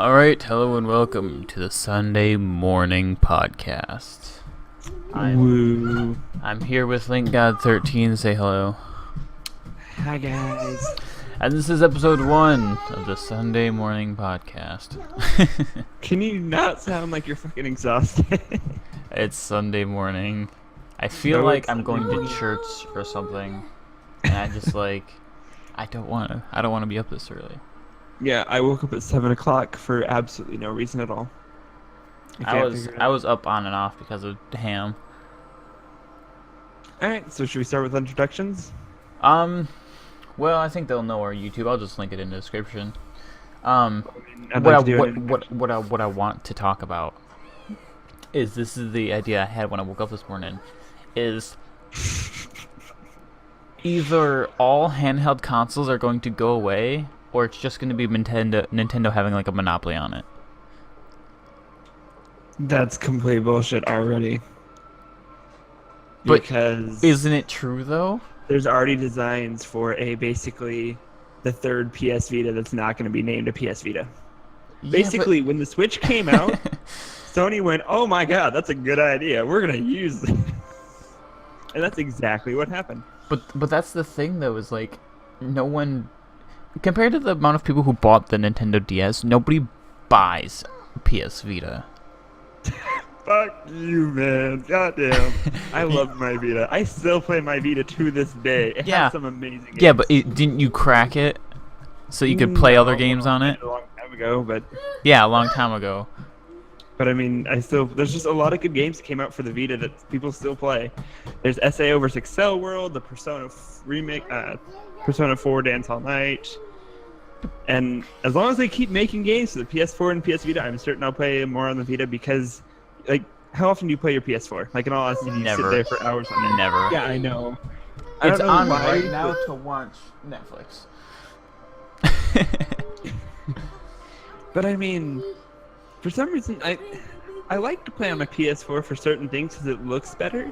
Alright, hello and welcome to the Sunday morning podcast. I'm here with Linkgod13, say hello. Hi guys. And this is episode 1 of the Sunday morning podcast. Can you not sound like you're fucking exhausted? It's Sunday morning. I feel like I'm going to church or something. And I just I don't want to be up this early. Yeah, I woke up at 7 o'clock for absolutely no reason at all. I was up on and off because of ham. Alright, so should we start with introductions? Well, I think they'll know our YouTube. I'll just link it in the description. What I want to talk about is this is the idea I had when I woke up this morning. Is either all handheld consoles are going to go away, or it's just going to be Nintendo having like a monopoly on it. That's complete bullshit already. But because isn't it true though? There's already designs for basically the third PS Vita that's not going to be named a PS Vita. Basically, when the Switch came out, Sony went, "Oh my god, that's a good idea. We're going to use this." And that's exactly what happened. But that's the thing though, is like no one, compared to the amount of people who bought the Nintendo DS, nobody buys PS Vita. Fuck you, man. Goddamn. I love my Vita. I still play my Vita to this day. It has some amazing games. Yeah, but didn't you crack it so you could play other games on it? A long time ago, but... Yeah, a long time ago. But I mean, there's just a lot of good games that came out for the Vita that people still play. There's SAO vs. Excel World, the Persona remake, Persona 4 Dance All Night. And as long as they keep making games for the PS4 and PS Vita, I'm certain I'll play more on the Vita because, like, how often do you play your PS4? Like, in all honesty, you sit there for hours on it. Never. Yeah, I know. It's on right now to watch Netflix. But I mean, for some reason, I like to play on my PS4 for certain things because it looks better.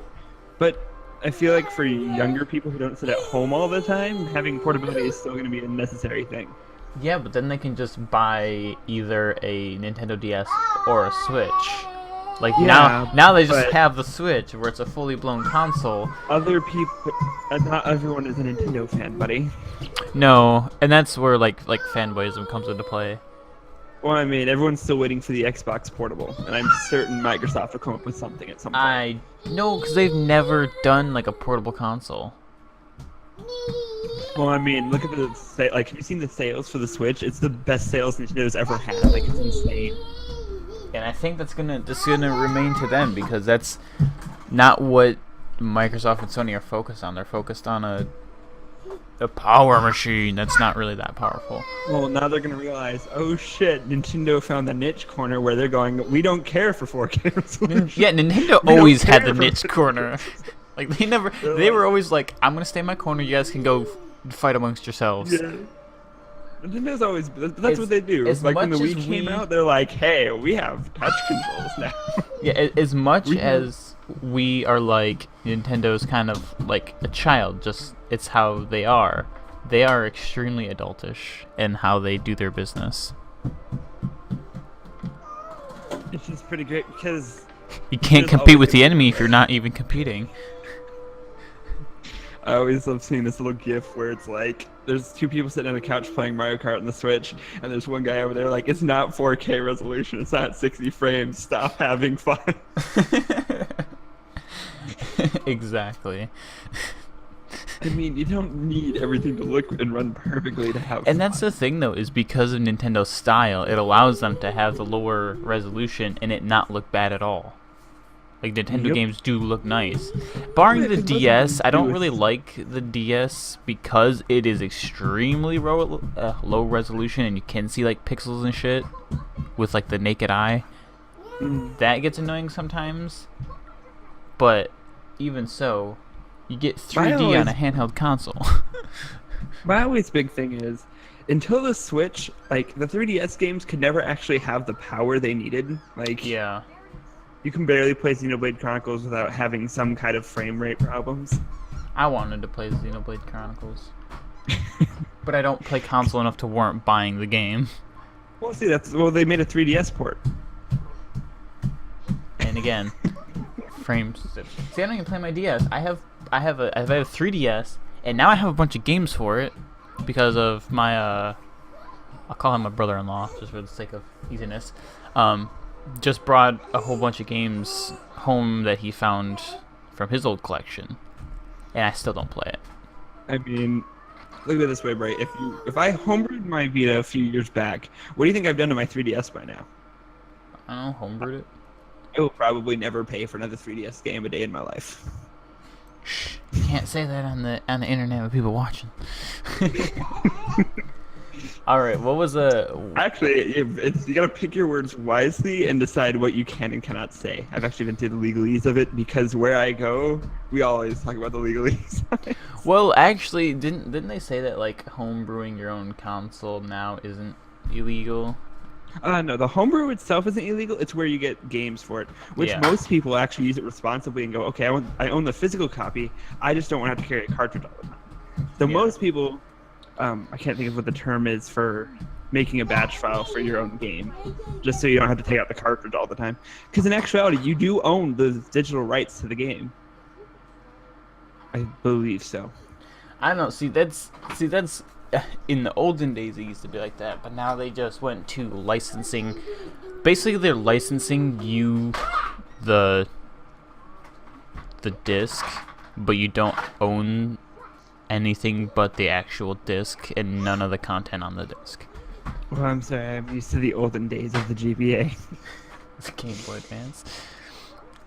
But I feel like for younger people who don't sit at home all the time, having portability is still going to be a necessary thing. Yeah, but then they can just buy either a Nintendo DS or a Switch. Like, now they just have the Switch, where it's a fully blown console. Other people, not everyone is a Nintendo fan, buddy. No, and that's where like fanboyism comes into play. Well, I mean, everyone's still waiting for the Xbox Portable, and I'm certain Microsoft will come up with something at some point. No, because they've never done like a portable console. Well, I mean, look at the have you seen the sales for the Switch? It's the best sales Nintendo's ever had. Like, it's insane. And I think that's gonna remain to them, because that's not what Microsoft and Sony are focused on. They're focused on a power machine that's not really that powerful. Well, now they're gonna realize, oh shit, Nintendo found the niche corner where they're going, we don't care for 4K resolution. Yeah, Nintendo always had the niche corner. Like, they were always like, I'm gonna stay in my corner, you guys can go fight amongst yourselves. Yeah. Nintendo's always, that's what they do. Like, when the Wii came out, they're like, hey, we have touch controls now. Yeah, as much as we are like, Nintendo's kind of like a child, just, it's how they are. They are extremely adultish in how they do their business. It's just pretty great because you can't compete with the enemy if you're not even competing. I always love seeing this little gif where it's like, there's two people sitting on a couch playing Mario Kart on the Switch, and there's one guy over there like, it's not 4K resolution, it's not 60 frames, stop having fun. Exactly. I mean, you don't need everything to look and run perfectly to have fun. And that's the thing though, is because of Nintendo's style, it allows them to have the lower resolution and it not look bad at all. Like, Nintendo games do look nice. Barring the DS, I don't really like the DS because it is extremely low resolution and you can see like pixels and shit with like the naked eye. That gets annoying sometimes. But even so, you get 3D on a handheld console. My always big thing is, until the Switch, like, the 3DS games could never actually have the power they needed. Like, yeah. You can barely play Xenoblade Chronicles without having some kind of frame rate problems. I wanted to play Xenoblade Chronicles. But I don't play console enough to warrant buying the game. Well, see, they made a 3DS port. And again, frames. See, I don't even play my DS. I have a 3DS, and now I have a bunch of games for it because of my I'll call him my brother-in-law just for the sake of easiness. Just brought a whole bunch of games home that he found from his old collection, and I still don't play it. I mean, look at it this way, Bray. If I homebrewed my Vita a few years back, what do you think I've done to my 3DS by now? I don't know, homebrewed it. I will probably never pay for another 3DS game a day in my life. Shh, you can't say that on the internet with people watching. All right, what was Actually, you gotta pick your words wisely and decide what you can and cannot say. I've actually been through the legalese of it because where I go, we always talk about the legalese. Well, actually, didn't they say that like home brewing your own console now isn't illegal? No, the homebrew itself isn't illegal. It's where you get games for it, which Yeah. most people actually use it responsibly and go, okay, I own the physical copy. I just don't want to have to carry a cartridge all the time. So Yeah. most people, I can't think of what the term is for making a batch file for your own game, just so you don't have to take out the cartridge all the time. Because in actuality, you do own the digital rights to the game. I believe so. I don't know. See, that's in the olden days it used to be like that, but now they just went to licensing. Basically, they're licensing you the disc, but you don't own anything but the actual disc and none of the content on the disc. Well, I'm sorry. I'm used to the olden days of the GBA. It's Game Boy Advance.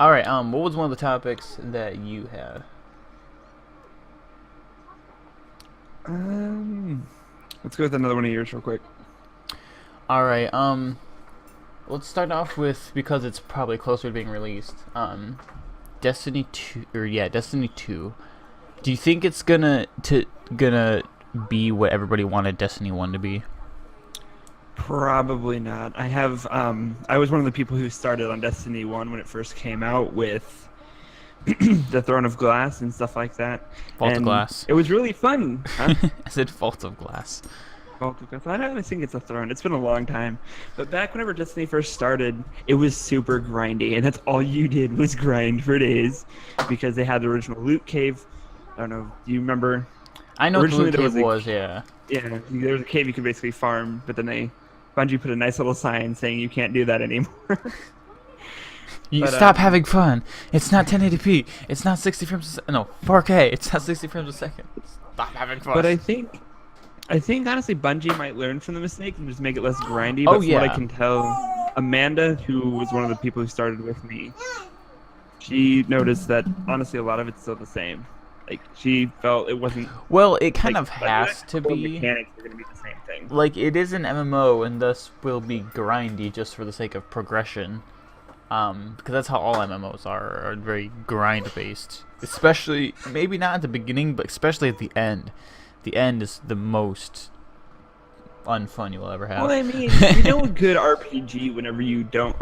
All right. What was one of the topics that you had? Let's go with another one of yours real quick. All right. Let's start off with, because it's probably closer to being released. Destiny 2, Destiny 2. Do you think it's gonna be what everybody wanted Destiny 1 to be? Probably not. I was one of the people who started on Destiny 1 when it first came out with the Throne of Glass and stuff like that. Vault of Glass. It was really fun. Huh? I said Vault of Glass. Vault of Glass. I don't really think it's a throne. It's been a long time. But back whenever Destiny first started, it was super grindy, and that's all you did was grind for days because they had the original loot cave. I don't know. Do you remember? I know what the Originally, loot there cave was was, yeah. Yeah, there was a cave you could basically farm, but then Bungie put a nice little sign saying you can't do that anymore. You But, stop having fun. It's not 1080p. It's not 60 frames a second. No, 4K. It's not 60 frames a second. Stop having fun. But I think honestly Bungie might learn from the mistake and just make it less grindy. Oh, But from what I yeah. can tell, Amanda, who was one of the people who started with me, she noticed that honestly a lot of it's still the same. Like she felt it wasn't. Well, it kind like, of has to core be. Mechanics are gonna be the same thing. Like, it is an MMO and thus will be grindy just for the sake of progression. Because that's how all MMOs are very grind-based. Especially, maybe not at the beginning, but especially at the end. The end is the most unfun you'll ever have. Well, I mean, a good RPG whenever you don't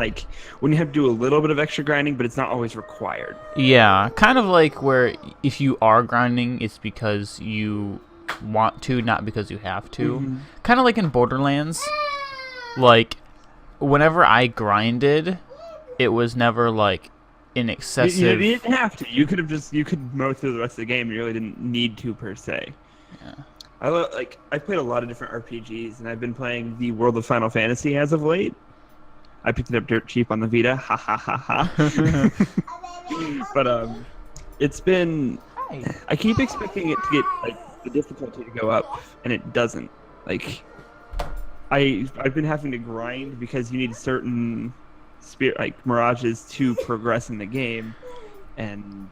when you have to do a little bit of extra grinding, but it's not always required. Yeah, kind of like where if you are grinding, it's because you want to, not because you have to. Mhm. Kind of like in Borderlands. Like, whenever I grinded, it was never like an excessive. You didn't have to. You could mow through the rest of the game. You really didn't need to per se. Yeah. I played a lot of different RPGs, and I've been playing the World of Final Fantasy as of late. I picked it up dirt cheap on the Vita. Ha ha ha ha. But it's been. I keep expecting it to get the difficulty to go up, and it doesn't. I've been having to grind because you need certain mirages to progress in the game, and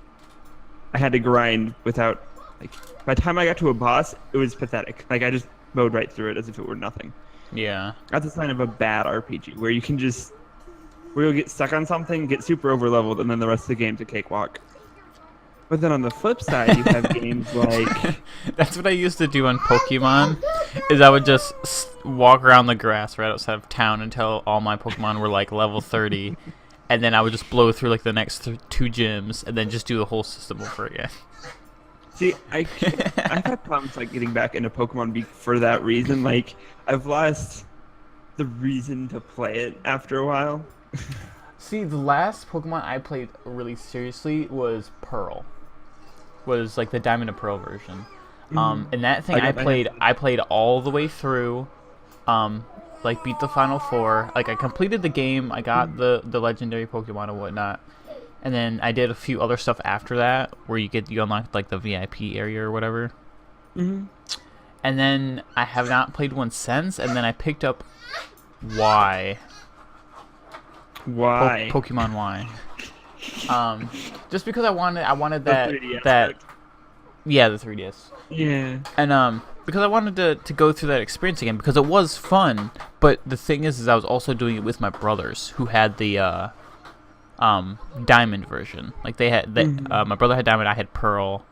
I had to grind without. By the time I got to a boss, it was pathetic. I just mowed right through it as if it were nothing. Yeah. That's a sign of a bad RPG, where you'll get stuck on something, get super over-leveled, and then the rest of the game's a cakewalk. But then on the flip side, you have games like... That's what I used to do on Pokemon, is I would just walk around the grass right outside of town until all my Pokemon were level 30, and then I would just blow through the next 2 gyms, and then just do the whole system over again. See, I've had problems getting back into Pokemon for that reason. I've lost the reason to play it after a while. See, the last Pokemon I played really seriously was Pearl. Was like the Diamond and Pearl version. And that thing I played all the way through. Like beat the final 4. Like I completed the game. I got the legendary Pokemon and whatnot. And then I did a few other stuff after that, where you unlock like the VIP area or whatever. And then I have not played one since. And then I picked up Y. Why? Pokemon Y. Just because I wanted that yeah, the 3DS. Yeah. And because I wanted to go through that experience again, because it was fun. But the thing is I was also doing it with my brothers who had the Diamond version. Like they had my brother had Diamond, I had Pearl.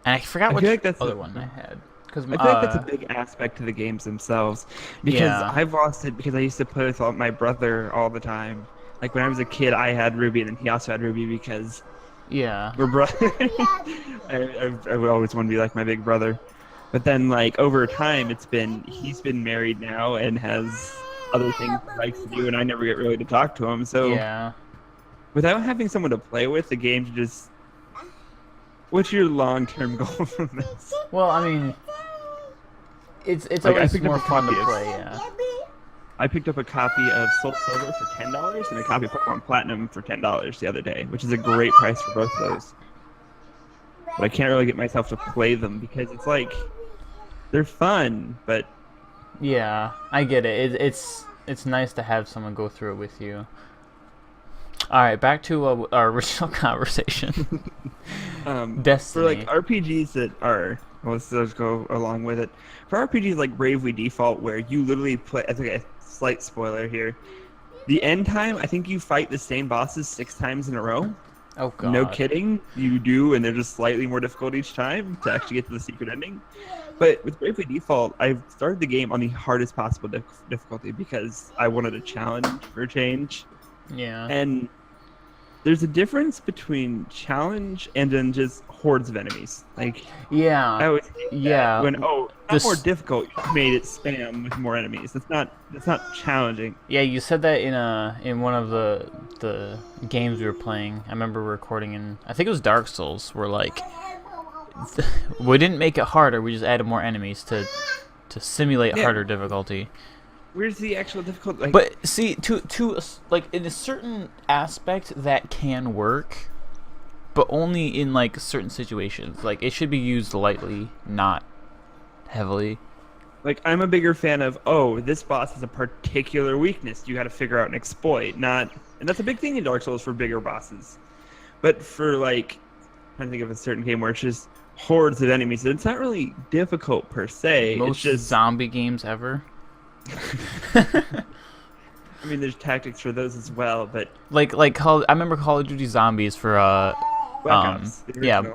And I forgot which other one I had. I feel like that's a big aspect to the games themselves, because I've lost it because I used to play with my brother all the time. Like when I was a kid, I had Ruby, and then he also had Ruby because we're brothers. I would always want to be like my big brother, but then like over time, he's been married now and has other things he likes to do, and I never get really to talk to him. So without having someone to play with, the game just. What's your long-term goal from this? Well, I mean. It's like, always more fun to play, yeah. I picked up a copy of Soul Silver for $10 and a copy of Pokemon Platinum for $10 the other day, which is a great price for both of those. But I can't really get myself to play them because it's like they're fun, but yeah, I get it. It's nice to have someone go through it with you. All right, back to our original conversation. Destiny. For like RPGs that are, well, let's go along with it. For RPGs like Bravely Default, where you literally play, I think a slight spoiler here, the end time, I think you fight the same bosses 6 times in a row. Oh god. No kidding, you do, and they're just slightly more difficult each time to actually get to the secret ending. But with Bravely Default, I started the game on the hardest possible difficulty because I wanted a challenge for a change. Yeah. And there's a difference between challenge and then just hordes of enemies. Like, I always when more difficult, you made it spam with more enemies. That's not challenging. Yeah, you said that in one of the games we were playing. I remember recording in, I think it was Dark Souls, where like we didn't make it harder, we just added more enemies to simulate harder difficulty. Where's the actual difficulty? Like, but see, to like in a certain aspect that can work, but only in like certain situations. Like it should be used lightly, not heavily. Like I'm a bigger fan of this boss has a particular weakness you got to figure out and exploit. And that's a big thing in Dark Souls for bigger bosses. But for like, I'm trying to think of a certain game where it's just hordes of enemies, it's not really difficult per se. Most it's just zombie games ever. I mean, there's tactics for those as well, but I remember Call of Duty Zombies for Black Ops,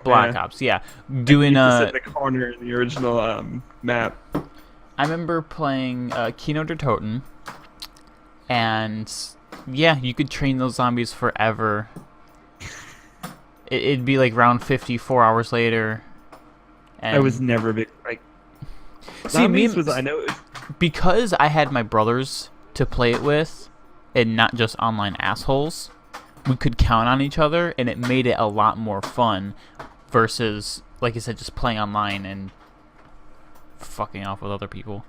Black Ops, doing sit in the corner in the original map. I remember playing Linkgod13, and you could train those zombies forever. It'd be like round 50, 4 hours later. And I was never a big Zombies was, I know. Because I had my brothers to play it with, and not just online assholes, we could count on each other, and it made it a lot more fun versus, like I said, just playing online and fucking off with other people.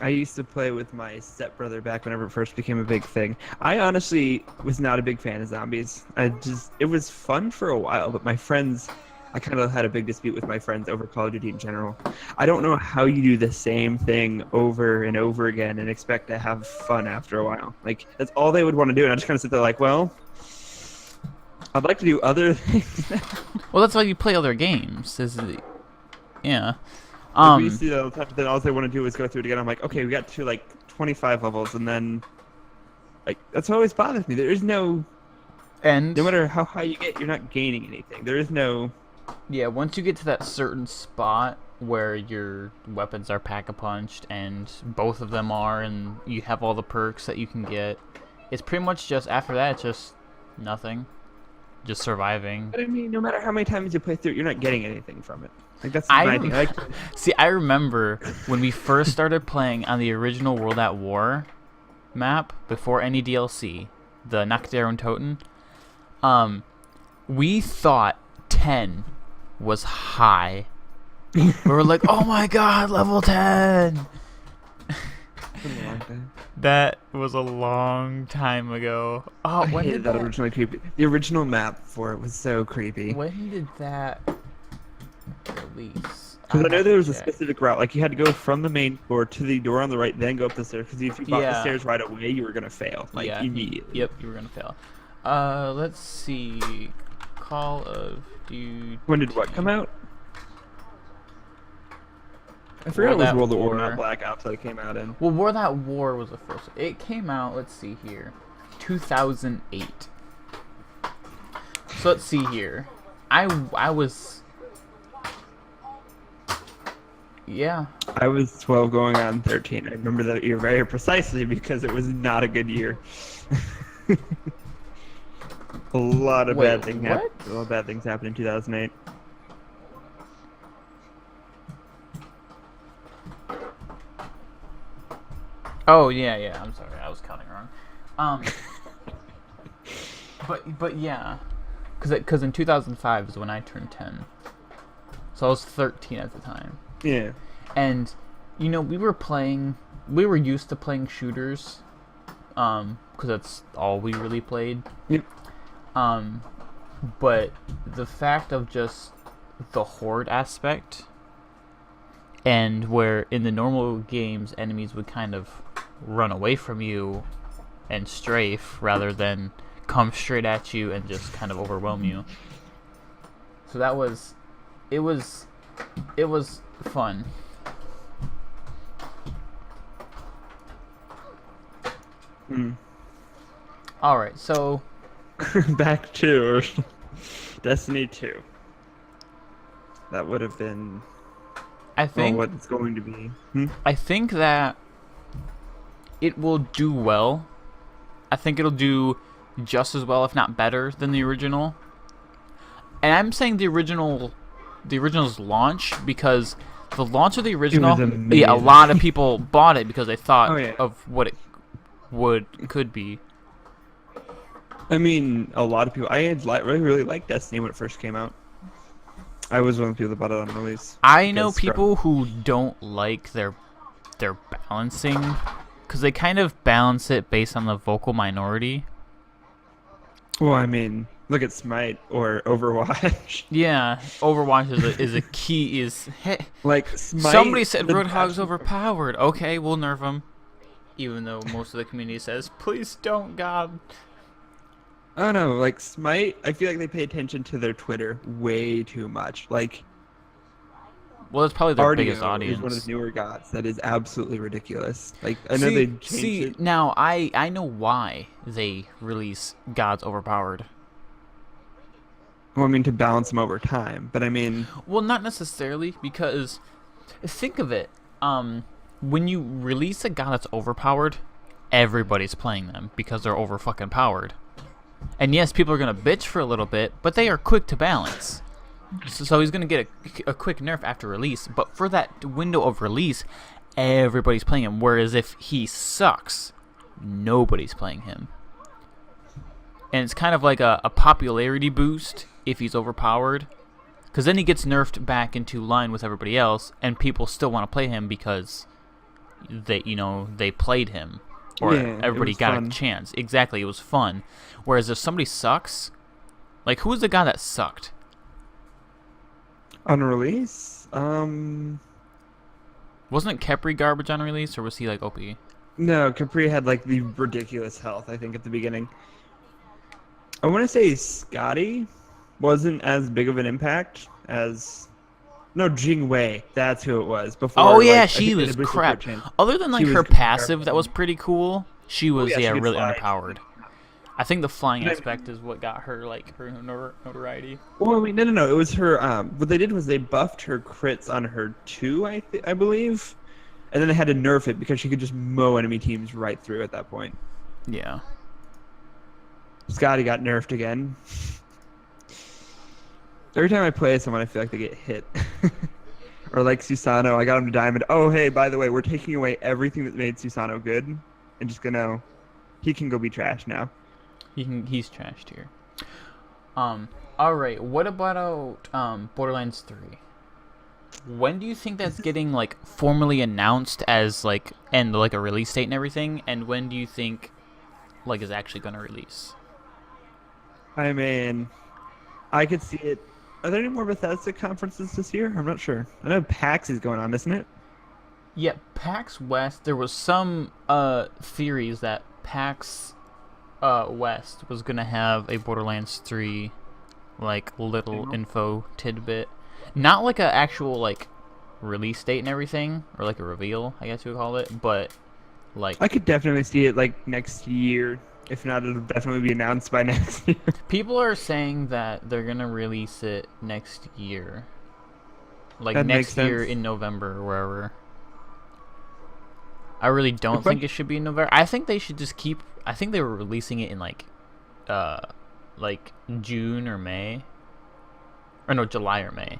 I used to play with my stepbrother back whenever it first became a big thing. I honestly was not a big fan of zombies. It was fun for a while, but my friends, I kind of had a big dispute with my friends over Call of Duty in general. I don't know how you do the same thing over and over again and expect to have fun after a while. Like, that's all they would want to do, and I just kind of sit there like, well, I'd like to do other things. Well, that's why you play other games. Like, we used to do that all the time, but then all they want to do is go through it again. I'm like, okay, we got to like 25 levels, and then like that's what always bothers me. There is no end. No matter how high you get, you're not gaining anything. There is no. Yeah, once you get to that certain spot where your weapons are pack-a-punched, and both of them are, and you have all the perks that you can get, it's pretty much just, after that, it's just nothing. just surviving. But I mean, no matter how many times you play through it, you're not getting anything from it. Like that's I my thing. Like, See, I remember when we first started playing on the original World at War map before any DLC, the Linkgod13. We thought 10 was high. We were like, "Oh my god, level 10!" That was a long time ago. Oh, I when hated did that that? originally creepy. The original map for it was so creepy. When did that release? Because I know there was a check. specific route. Like you had to go from the main floor to the door on the right, then go up the stairs. Because if you bought the Yeah. stairs right away, you were gonna fail. Like Yeah. immediately. Yep, you were gonna fail. Let's see. Call of Duty. When did what come out? I forgot World it was at World at War, War. not Black Ops that it came out in. Well, World at War was the first. It came out. Let's see here, 2008. So let's see here. I was. Yeah. I was 12 going on 13. I remember that year very precisely because it was not a good year. A lot of Wait, bad things happened. what? A lot of bad things happened in 2008. Oh yeah. I'm sorry, I was counting wrong. But yeah, because in 2005 is when I turned 10, so I was 13 at the time. Yeah. And we were used to playing shooters, because that's all we really played. Yep. But the fact of just the horde aspect, and where in the normal games enemies would kind of run away from you and strafe rather than come straight at you and just kind of overwhelm you. So it was fun. All right, so Back to Destiny 2. That would have been I think what it's going to be. I think that it will do well. I think it'll do just as well, if not better, than the original. And I'm saying the original's launch because the launch of the original, a amazing. lot of people bought it because they thought Oh, yeah. of what it could be. I mean, a lot of people. I had really liked Destiny when it first came out. I was one of the people that bought it on release. I know Because people who don't like their balancing because they kind of balance it based on the vocal minority. Well, I mean, look at Smite or Overwatch. Yeah, Overwatch is a key. Like Smite. Somebody said the Roadhog's best- overpowered. Okay, we'll nerf him. Even though most of the community says, please don't, God. I don't know, like Smite. I feel like they pay attention to their Twitter way too much. Like Well, it's probably their Ardio biggest is audience. one of the newer gods that is absolutely ridiculous. Like I know they changed it. Now I know why they release God's overpowered. Well, I mean to balance them over time, but I mean, Well, not necessarily, because think of it. When you release a god that's overpowered, everybody's playing them because they're over fucking powered. And yes, people are gonna bitch for a little bit, but they are quick to balance. So he's gonna get a quick nerf after release. But for that window of release, everybody's playing him. Whereas if he sucks, nobody's playing him. And it's kind of like a popularity boost if he's overpowered. Because then he gets nerfed back into line with everybody else, and people still want to play him because they played him, or Yeah, it everybody was got fun. a chance. Exactly, it was fun. Whereas if somebody sucks, like who was the guy that sucked? on release, Wasn't Kepri garbage on release, or was he like OP? no, Capri had like the ridiculous health. I think at the beginning. I want to say Scotty wasn't as big of an impact as. No, Jing Wei. That's who it was. Before. Oh yeah, like, I she think they was did Booster crap. 14. Other than like She her was passive, that terrible. was pretty cool. She was yeah, she could really fly. underpowered. I think the flying But I- aspect is what got her like her notoriety. Well, I mean, no. It was her. What they did was they buffed her crits on her 2, I believe, and then they had to nerf it because she could just mow enemy teams right through at that point. Yeah. Scotty got nerfed again. Every time I play someone, I feel like they get hit. Or like Susano, I got him to diamond. Oh, hey, by the way, we're taking away everything that made Susano good, and just gonna, he can go be trash now. He's trashed here. All right. What about Borderlands 3? When do you think that's getting like formally announced as like and like a release date and everything? And when do you think like is actually gonna release? I mean, I could see it. Are there any more Bethesda conferences this year? I'm not sure. I know PAX is going on, isn't it? Yeah, PAX West. There was some theories that PAX West was gonna have a Borderlands 3 like little info tidbit, not like a actual like release date and everything, or like a reveal, I guess you would call it, but like I could definitely see it like next year. If not, it'll definitely be announced by next year. people are saying that they're gonna release it next year, like That makes next year sense. in November or wherever. I really don't think it should be in November. I think they should just keep. I think they were releasing it in like June or May, or no, July or May.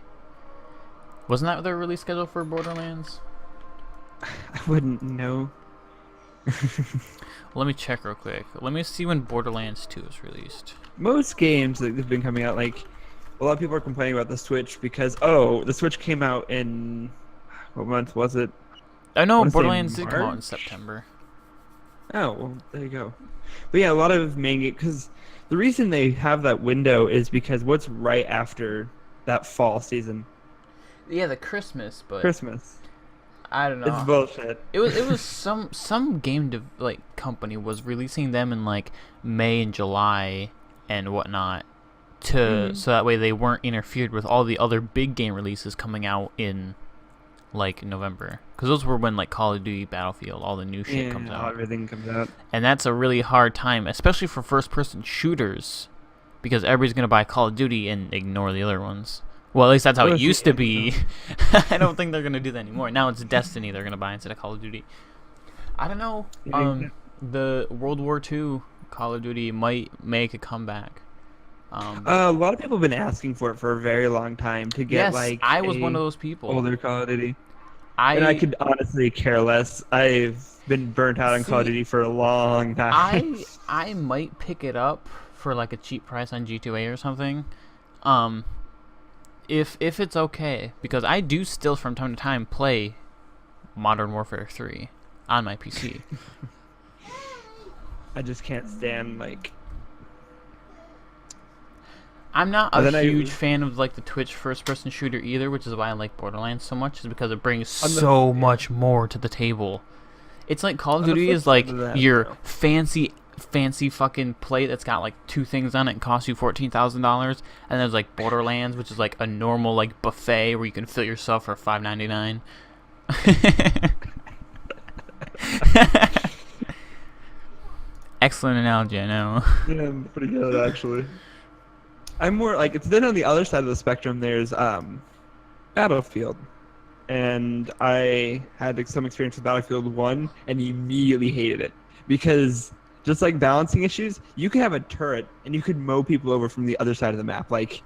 Wasn't that their release schedule for Borderlands? I wouldn't know. Let me check real quick. Let me see when Borderlands 2 is released. Most games that have been coming out, like a lot of people are complaining about the Switch because the Switch came out in what month was it? I know wanna say Borderlands did come out in March? September. Oh, well, there you go. But yeah, a lot of main games, because the reason they have that window is because what's right after that fall season? Yeah, the Christmas, but Christmas. I don't know. It's bullshit. It was some game company was releasing them in like May and July and whatnot to so that way they weren't interfered with all the other big game releases coming out in like November, because those were when like Call of Duty, Battlefield, all the new shit comes out. Everything comes out. And that's a really hard time, especially for first-person shooters, because everybody's gonna buy Call of Duty and ignore the other ones. Well, at least that's how it used to be. I don't think they're gonna do that anymore. Now it's Destiny they're gonna buy instead of Call of Duty. I don't know. The World War II Call of Duty might make a comeback. A lot of people have been asking for it for a very long time to get Yes, like. I was one of those people. Older Call of Duty. And I could honestly care less. I've been burnt out on Call of Duty for a long time. I might pick it up for like a cheap price on G2A or something. If it's okay, because I do still from time to time play Modern Warfare 3 on my PC. I just can't stand like. I'm not a huge fan of like the Twitch first-person shooter either, which is why I like Borderlands so much, is because it brings so much more to the table. It's like Call of Duty is like your fancy fucking plate that's got like 2 things on it and costs you $14,000, and there's like Borderlands, which is like a normal like buffet where you can fill yourself for $5.99. Excellent analogy, I know. Yeah, pretty good actually. I'm more like, it's then on the other side of the spectrum there's Battlefield, and I had some experience with Battlefield 1 and immediately hated it because just like balancing issues, you could have a turret and you could mow people over from the other side of the map. Like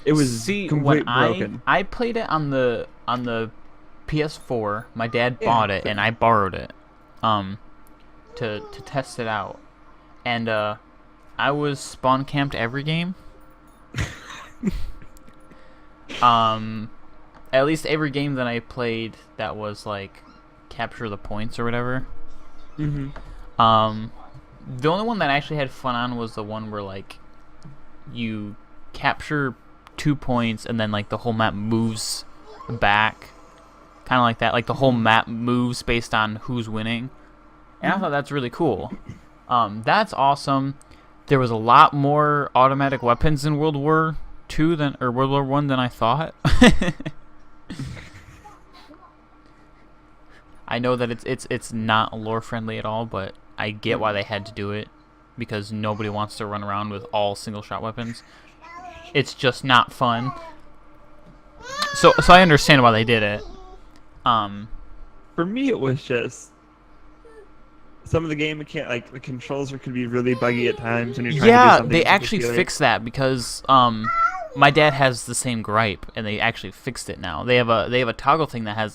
it was completely broken. I played it on the PS4. My dad bought it and I borrowed it to test it out, and I was spawn camped every game. At least every game that I played that was like capture the points or whatever. The only one that I actually had fun on was the one where like you capture 2 points and then like the whole map moves back, kind of like that. Like the whole map moves based on who's winning, and I thought that's really cool. That's awesome. There was a lot more automatic weapons in World War II or World War I than I thought. I know that it's not lore friendly at all, but I get why they had to do it, because nobody wants to run around with all single shot weapons. It's just not fun. So I understand why they did it. For me, it was just some of the game mechanics, like the controls could be really buggy at times when you're trying to do something. They actually fixed that, because my dad has the same gripe, and they actually fixed it now. They have a toggle thing that has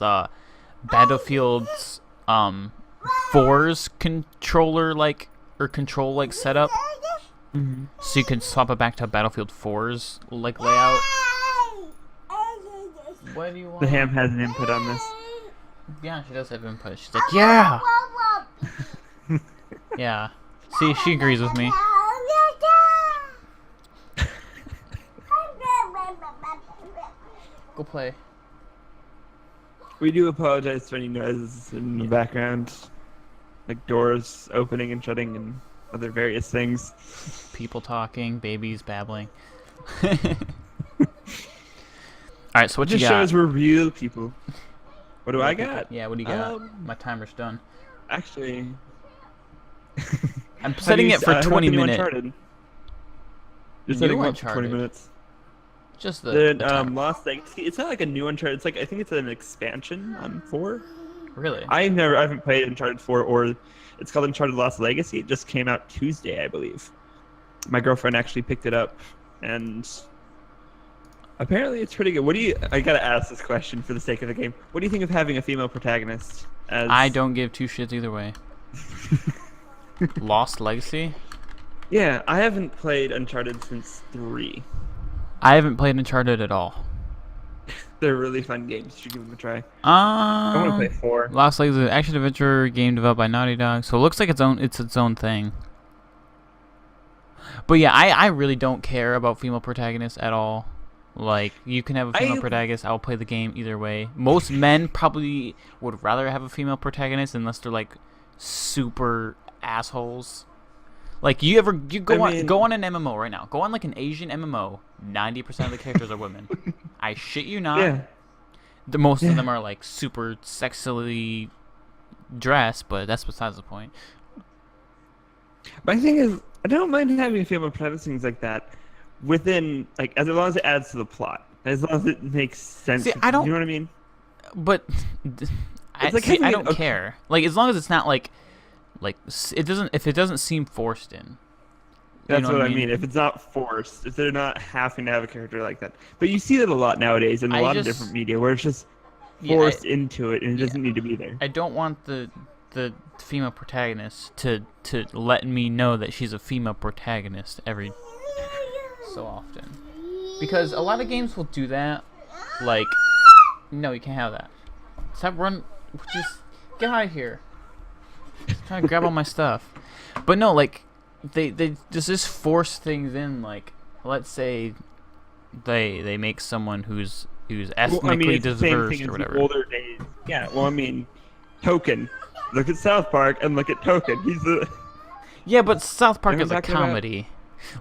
Battlefield's 4's controller control setup. Mm-hmm. So you can swap it back to Battlefield 4's layout. What do you want? The ham has an input on this. Yeah, she does have input. She's like, yeah. Yeah. See, she agrees with me. Go play. We do apologize for any noises in the background, like doors opening and shutting and other various things. People talking, babies babbling. Alright, so what you just got? shows we're real people. What do I got? Yeah, what do you got? My timer's done. Actually, I'm setting it for 20 minutes. You're setting New it up for 20 Uncharted. minutes. Just the timer. Lost Legacy. It's not like a new Uncharted. It's like I think it's an expansion on 4. Really? I haven't played Uncharted 4, or it's called Uncharted Lost Legacy. It just came out Tuesday, I believe. My girlfriend actually picked it up, and apparently it's pretty good. I gotta ask this question for the sake of the game. What do you think of having a female protagonist? I don't give two shits either way. Lost Legacy? Yeah, I haven't played Uncharted since 3. I haven't played Uncharted at all. They're really fun games. You should give them a try. I want to play 4. Lost Legacy is an action adventure game developed by Naughty Dog, so it looks like it's its own thing. But yeah, I really don't care about female protagonists at all. Like, you can have a female protagonist, I'll play the game either way. Most men probably would rather have a female protagonist unless they're like super assholes. Like, go on an MMO right now. Go on like an Asian MMO. 90% of the characters are women. I shit you not. Yeah. Most of them are like super sexily dressed, but that's besides the point. My thing is, I don't mind having a female protagonist, things like that, within, like, as long as it adds to the plot, as long as it makes sense. See, I don't. You know what I mean? But I don't care. Like, as long as it's not like it doesn't. If it doesn't seem forced in. That's what I mean. If it's not forced, if they're not having to have a character like that. But you see that a lot nowadays in a lot of different media, where it's just forced into it and it doesn't need to be there. I don't want the female protagonist to let me know that she's a female protagonist every so often, because a lot of games will do that. Like, no, you can't have that. Stop running. Just get out of here. Just trying to grab all my stuff. But no, like, they just force things in. Like, let's say they make someone who's ethnically diverse or whatever. Older days. Yeah. Well, I mean, Token. Look at South Park and look at Token. He's the. Yeah, but South Park is a comedy.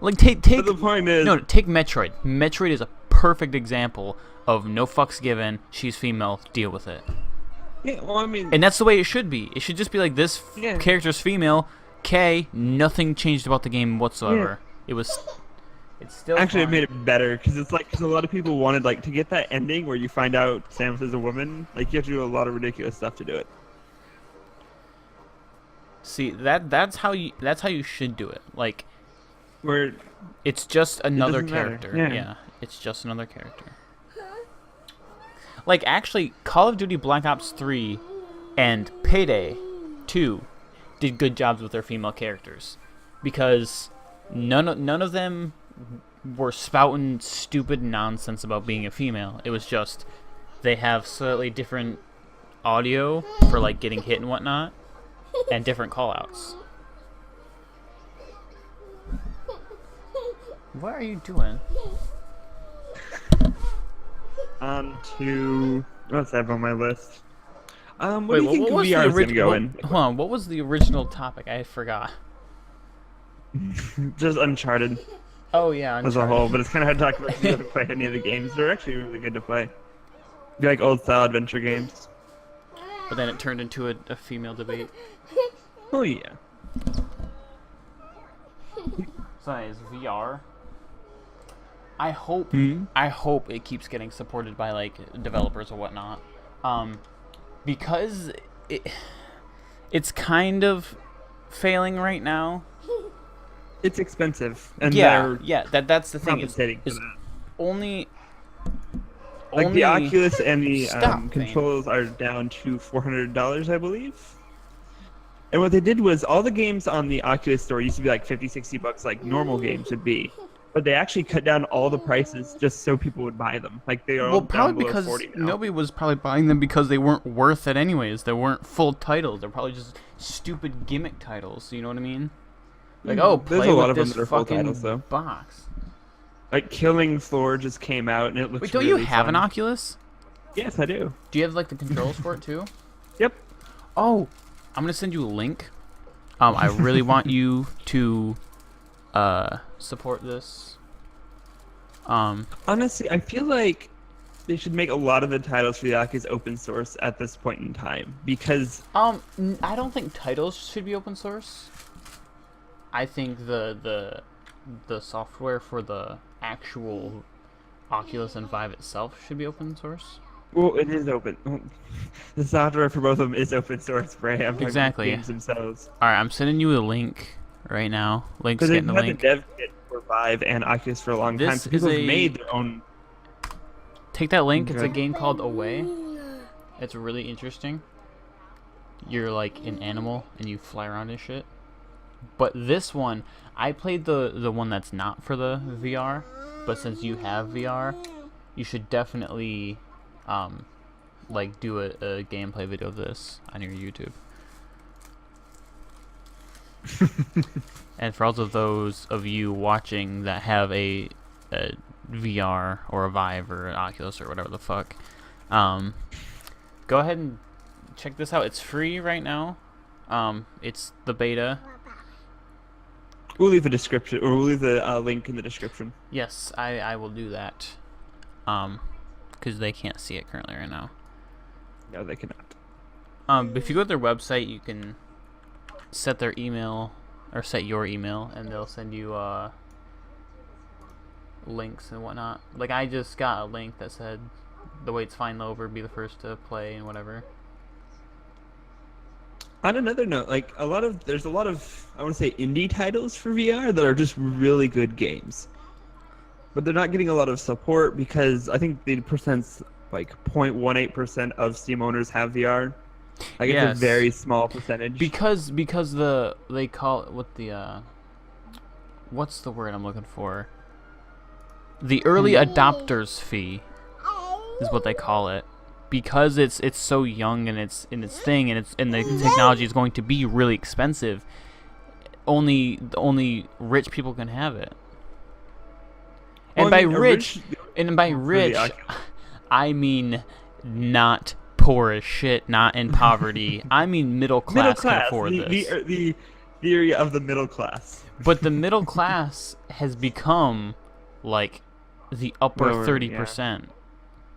Like, take. But the point is. No, take Metroid. Metroid is a perfect example of no fucks given. She's female. Deal with it. Yeah. Well, I mean. And that's the way it should be. It should just be like, this character's female. K. Nothing changed about the game whatsoever. Yeah. It's still. Actually, fine. It made it better because it's like, because a lot of people wanted, like, to get that ending where you find out Samus is a woman. Like, you have to do a lot of ridiculous stuff to do it. See, that's how you should do it. Like, where it's just another character. Yeah, it's just another character. Like, actually, Call of Duty Black Ops 3 and Payday 2 did good jobs with their female characters, because none of them were spouting stupid nonsense about being a female. It was just they have slightly different audio for, like, getting hit and whatnot, and different callouts. What are you doing? On to what's that on my list? What Wait, do you think VR is gonna go in? Hold on, what was the original topic? I forgot. Just Uncharted Oh yeah, Uncharted. as a whole, but it's kind of hard to talk about because you haven't played any of the games. They're actually really good to play. Be like old style adventure games. But then it turned into a female debate. Oh yeah. So is VR. I hope it keeps getting supported by, like, developers or whatnot, because it's kind of failing right now. It's expensive, and that's the thing. compensating for that. only Like the Oculus and the Stop, Vane. controls are down to $400, I believe. And what they did was all the games on the Oculus store used to be like 50, 60 bucks like normal games would be. But they actually cut down all the prices just so people would buy them. Like they are all down probably below because 40 now. nobody was probably buying them because they weren't worth it anyways. They weren't full titles. They're probably just stupid gimmick titles. You know what I mean? Like, oh, There's play a lot with of them this that are full fucking titles, though. box. Like Killing Floor just came out and it looks Wait, don't really you have fun. an Oculus? Yes, I do. Do you have like the controls for it too? Yep. Oh, I'm gonna send you a link. I really want you to support this. Honestly, I feel like they should make a lot of the titles for the Oculus open source at this point in time because I don't think titles should be open source. I think the software for the actual Oculus and Vive itself should be open source. well, it is open. The software for both of them is open source, right? I'm talking Exactly. about games themselves. All right, I'm sending you a link right now. Link's Because they've getting the had the link. dev kit for Vive and Oculus for a long time, This so people is have a- made their own. Take that link. It's a Okay. game called Away. It's really interesting. You're like an animal and you fly around and shit. But this one, I played the one that's not for the VR. But since you have VR, you should definitely like do a gameplay video of this on your YouTube. And for all of those of you watching that have a VR or a Vive or an Oculus or whatever the fuck, go ahead and check this out. It's free right now. It's the beta. We'll leave a description, or we'll leave the link in the description. Yes, I will do that. Because they can't see it currently right now. No, they cannot. If you go to their website, you can set their email or set your email, and they'll send you links and whatnot. Like I just got a link that said the wait's fine over, be the first to play and whatever. On another note, like there's a lot of I want to say indie titles for VR that are just really good games, but they're not getting a lot of support because I think the percent's like 0.18% of Steam owners have VR. Like Yes. it's a very small percentage. Because they call it what the what's the word I'm looking for? The early adopters fee is what they call it. Because it's so young and it's in its thing and the technology is going to be really expensive. Only rich people can have it. And Well, by I mean, rich, I mean not poor as shit, not in poverty. I mean middle class can afford this. The theory of the middle class. But the middle class has become like the upper Lower, 30%.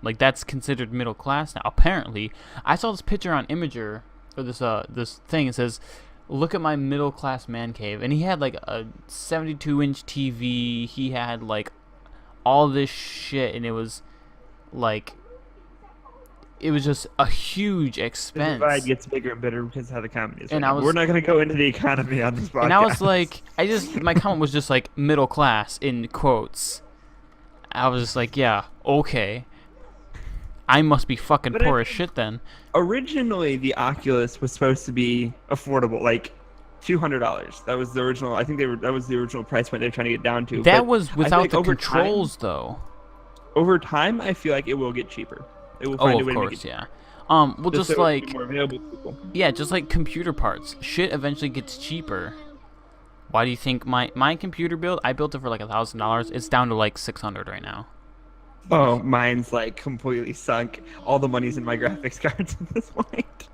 Like that's considered middle class now. Apparently, I saw this picture on Imager or this thing. It says, "Look at my middle class man cave," and he had like a 72-inch TV. He had like all this shit, and it was like it was just a huge The expense. divide gets bigger and bigger because of how the economy is. And right I now. was- We're not going to go into the economy on this podcast. And I was like, my comment was just like middle class in quotes. I was just like, yeah, okay. I must be fucking But I poor as mean, shit then. originally the Oculus was supposed to be affordable, like $200. That was the original. I think that was the original price point they're trying to get down to. That But was I without think the over controls, though. Over time, I feel like it will get cheaper. It will Oh, find a of way to course, make it yeah. Well, just so it can like be more available to people. yeah, just like computer parts, shit eventually gets cheaper. Why do you think my computer build? I built it for like $1,000. It's down to like $600 right now. Oh, mine's like completely sunk. All the money's in my graphics cards at this point.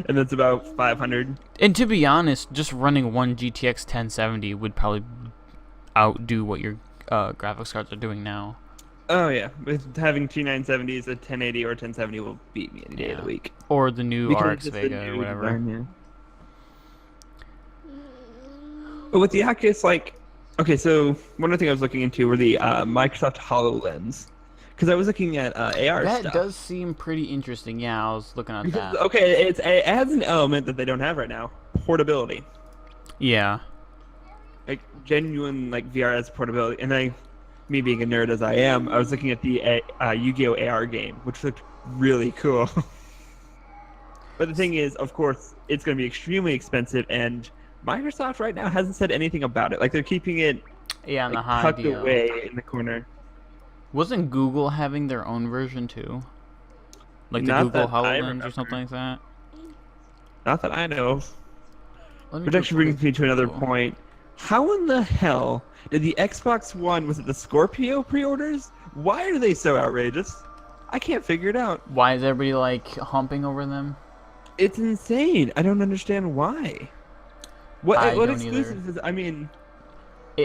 And that's about 500. And to be honest, just running one GTX 1070 would probably outdo what your graphics cards are doing now. Oh yeah, with having two 970s, a 1080 or 1070 will beat me any day of the week. Or the new Because RX it's the Vega or new whatever. design, yeah. But with the Oculus, like, okay, so one other thing I was looking into were the Microsoft HoloLens, because I was looking at AR That stuff. does seem pretty interesting. Yeah, I was looking at that. Okay, it adds an element that they don't have right now: portability. Yeah. Like genuine, like VR has portability, and me being a nerd as I am, I was looking at the Yu-Gi-Oh AR game, which looked really cool. But the thing is, of course, it's going to be extremely expensive, and Microsoft right now hasn't said anything about it. Like they're keeping it Yeah, on the high tucked deal. away in the corner. Wasn't Google having their own version too? Like the Not Google that I HoloLens remember. or something like that? Not that I know of. Let me Which do a actually brings quick me to another Google. point. How in the hell did the Xbox One, was it the Scorpio pre-orders? Why are they so outrageous? I can't figure it out. Why is everybody like humping over them? It's insane. I don't understand why. What I what don't either. exclusives is, I mean,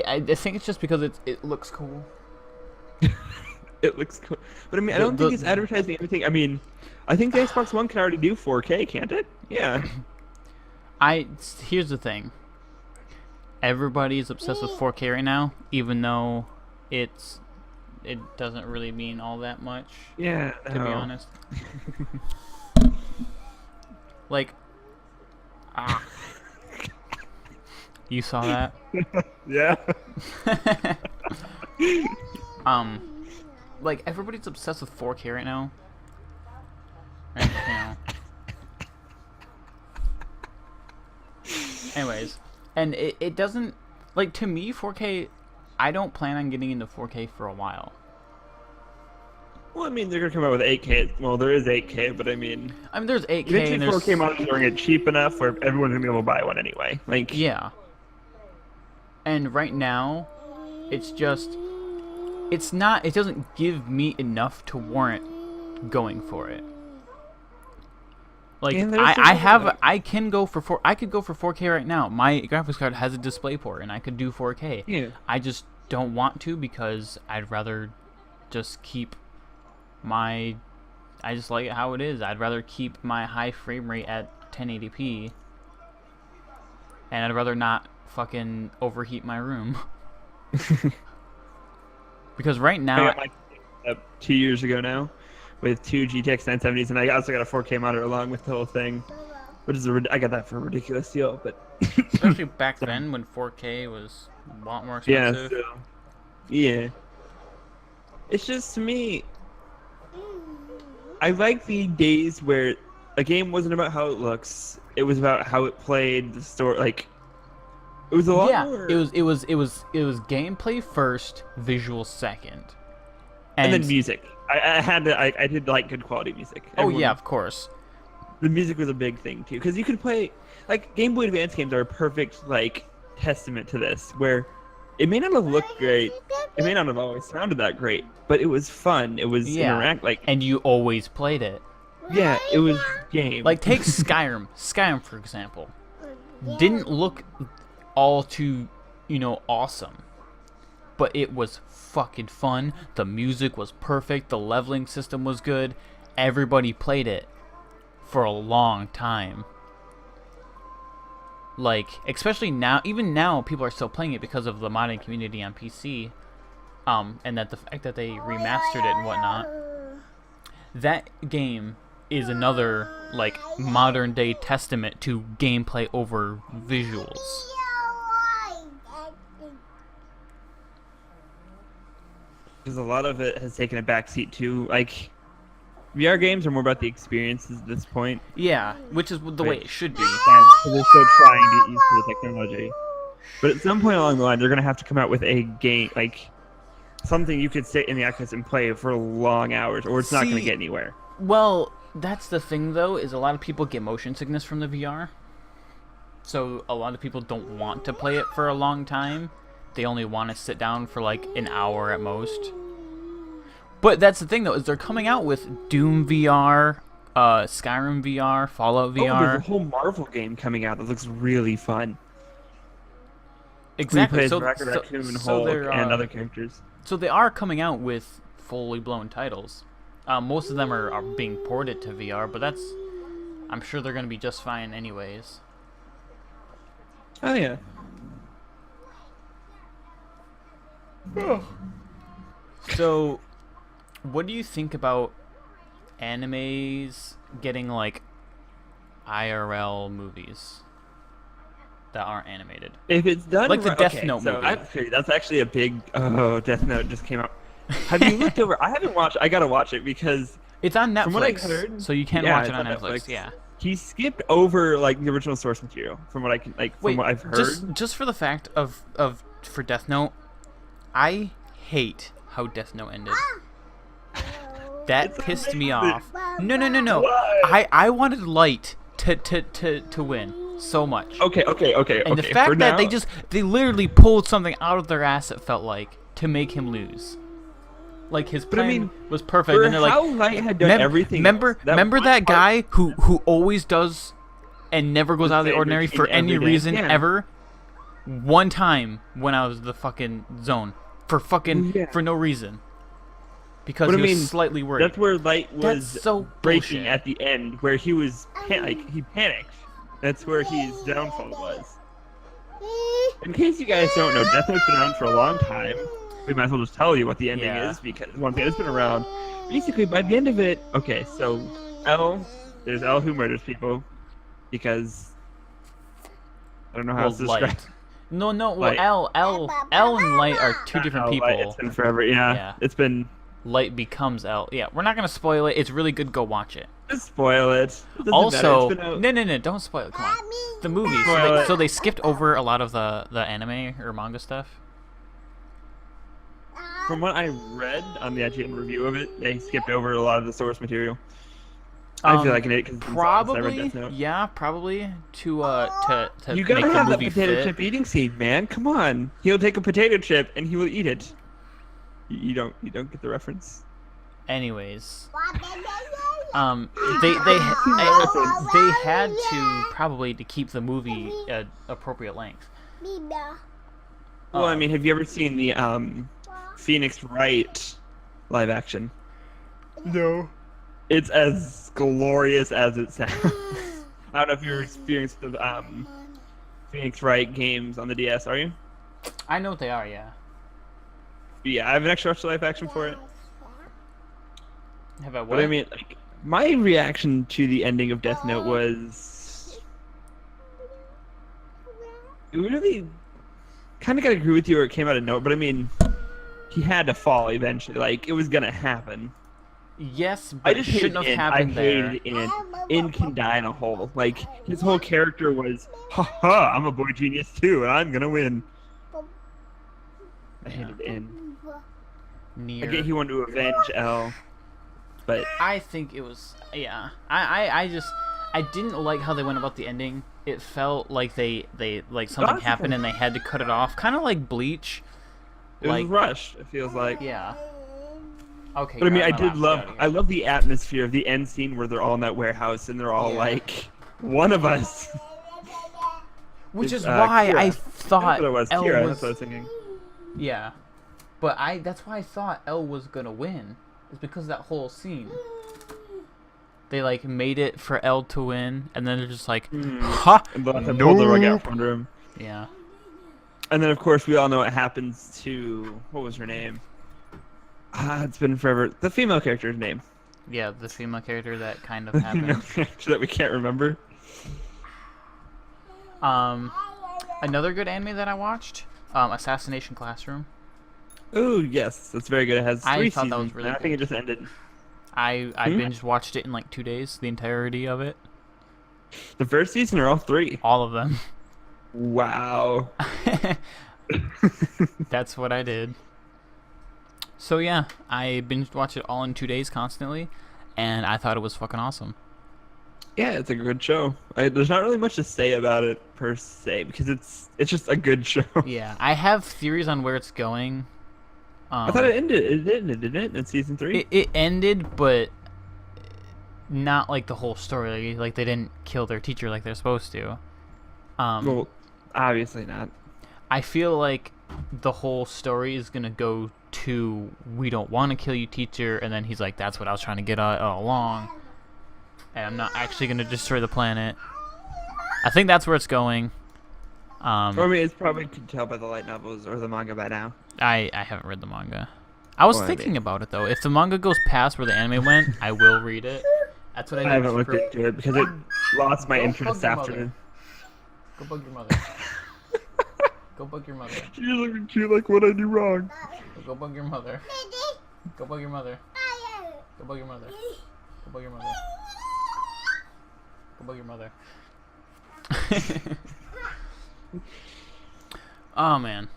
I think it's just because it looks cool. it looks cool. But I mean, I don't think it's advertising anything. I mean, I think the Xbox One can already do 4K, can't it? Yeah. Here's the thing. Everybody's obsessed with 4K right now, even though it doesn't really mean all that much. Yeah. To be honest. Like, you saw that? Yeah. Like everybody's obsessed with 4K right now. Right now. Anyways, and it doesn't, like, to me 4K, I don't plan on getting into 4K for a while. Well, I mean, they're gonna come out with 8K. Well, there is 8K, but I mean, There's 8K and eventually there's 4K monitors are gonna get cheap enough where everyone's gonna be able to buy one anyway. Like, yeah. And right now, it's just, it doesn't give me enough to warrant going for it. Like, I can go for I could go for 4K right now. My graphics card has a display port and I could do 4K. Yeah. I just don't want to because I'd rather just keep I just like it how it is. I'd rather keep my high frame rate at 1080p. And I'd rather not fucking overheat my room. Because right now, I got my 2 years ago now with two GTX 970s, and I also got a 4K monitor along with the whole thing, which is I got that for a ridiculous deal. But especially back then when 4K was a lot more expensive. Yeah, so, yeah. It's just, to me, I like the days where a game wasn't about how it looks; it was about how it played, the story. Like, it was a lot more. It was gameplay first, visual second, and then music. I did like good quality music. Yeah, of course. The music was a big thing too, because you could play, like, Game Boy Advance games are a perfect, like, testament to this, where it may not have looked great, it may not have always sounded that great, but it was fun. It was and you always played it. Yeah, it was game. Like, take Skyrim. Skyrim, for example, didn't look all too, awesome, but it was fucking fun. The music was perfect. The leveling system was good. Everybody played it for a long time. Like, especially now, even now, people are still playing it because of the modding community on PC, and that the fact that they remastered it and whatnot. That game is another, like, modern day testament to gameplay over visuals. Because a lot of it has taken a backseat to, like, VR games are more about the experiences at this point. Yeah, which is the way it should be. So they're still trying to get used to the technology. But at some point along the line, they're going to have to come out with a game, like, something you could sit in the Oculus and play for long hours, or it's not going to get anywhere. Well, that's the thing, though, is a lot of people get motion sickness from the VR. So a lot of people don't want to play it for a long time. They only want to sit down for, like, an hour at most. But that's the thing, though, is they're coming out with Doom VR, Skyrim VR, Fallout VR. Oh, there's a whole Marvel game coming out that looks really fun. Exactly. So, Raccoon and Hulk and other characters. So they are coming out with fully blown titles. Most of them are being ported to VR, but I'm sure they're going to be just fine anyways. Oh, yeah. So, what do you think about animes getting, like, IRL movies? that aren't animated. If it's done Like the right- Death okay, Note so movie. actually, that's actually a big. Oh, Death Note just came out. Have you looked over? I haven't watched. I gotta watch it because It's on Netflix, from what I heard, so you can yeah, watch it it's on Netflix. Yeah. he skipped over like the original source material. From what I can like, from Wait, what I've heard. just for the fact of for Death Note, I hate how Death Note ended. That It's pissed me amazing. off. No. Why? I wanted Light to win so much. Okay. And the For fact that now, they literally pulled something out of their ass, it felt like, to make him lose. Like his But I plan mean, was perfect, for and they're like, how Light had done everything. Remember one that part- guy who always does and never goes The out of the same ordinary routine for any every day. reason Yeah. ever? One time when I was the fucking zone for for no reason. Because But he I was mean, slightly worried. That's where Light was so breaking bullshit. at the end, where he was he panicked. That's where his downfall was. In case you guys don't know, Death Note's been around for a long time. We might as well just tell you what the ending Yeah. is, because once again, it's been around. Basically, by the end of it, okay, so there's L who murders people, because I don't know how Well, else to describe. Light. No, well, Light. L and Light are two different Light, people. It's been forever. Yeah, Yeah. it's been. Light becomes L. Yeah, we're not gonna spoil it. It's really good. Go watch it. Just spoil it. It doesn't Also, matter. It's been out- no, don't spoil it. Come on. The movie. Spoil it. So they skipped over a lot of the anime or manga stuff. From what I read on the IGN review of it, they skipped over a lot of the source material. I feel like it because Probably, yeah, probably to You make gotta the have that movie potato fit. chip eating scene, man. Come on. He'll take a potato chip and he will eat it. You don't get the reference. Anyways, they had to probably to keep the movie at appropriate length. Well, I mean, have you ever seen the Phoenix Wright live action? No. It's as glorious as it sounds. I don't know if you're experienced the Phoenix Wright games on the DS, are you? I know what they are, yeah. But yeah, I haven't actually watched the live action for it. Have I what? But I mean, like, my reaction to the ending of Death Note was, it really kind of got to agree with you, or it came out of nowhere. But I mean, he had to fall eventually. Like, it was gonna happen. Yes, I but it just shouldn't have hated happened there. I hated In can die in a hole. Like, his whole character was, ha ha, I'm a boy genius too, and I'm gonna win. I hated In. Near. Again, he wanted to avenge L, but I think it was, yeah. I didn't like how they went about the ending. It felt like they like something Honestly, happened and they had to cut it off, kind of like Bleach. it was rushed. It feels like. Yeah. Okay. But I mean, you're I my did last love. guy. I love the atmosphere of the end scene where they're all in that warehouse and they're all Yeah. like, "One of us." Which It's, is why Kira. I That's thought what it was. L Kira. was. That's what I was thinking. Yeah. But that's why I thought L was gonna win. It's because of that whole scene. They like made it for L to win, and then they're just like, ha, And they'll have to pull the rug out from under him. yeah. And then, of course, we all know what happens to what was her name? It's been forever. The female character's name. Yeah, the female character that kind of The female happened. character that we can't remember. Another good anime that I watched, Assassination Classroom. Oh yes, that's very good. It has 3 I thought seasons. that was really and I think it just ended. I binge watched it in like 2 days, the entirety of it, The first season or all 3? all of them. Wow. That's what I did. So yeah, I binge watched it all in 2 days constantly, and I thought it was fucking awesome. Yeah, it's a good show. There's not really much to say about it per se because it's just a good show. Yeah, I have theories on where it's going. I thought it ended. It ended, didn't it? In season 3. It ended, but not like the whole story. Like they didn't kill their teacher like they're supposed to. Well, obviously not. I feel like the whole story is gonna go to we don't want to kill you, teacher, and then he's like, that's what I was trying to get at all along, and I'm not actually gonna destroy the planet. I think that's where it's going. I mean, it's probably could tell by the light novels or the manga by now. I haven't read the manga. I was thinking about it though. If the manga goes past where the anime went, I will read it. That's what I did. I haven't looked into it because it lost my Don't interest bug your after. mother. Go bug your mother. Go bug your mother. She's looking at you like, what I do wrong? Go bug your mother. Go bug your mother. Go bug your mother. Go bug your mother. Go bug your mother. Oh man.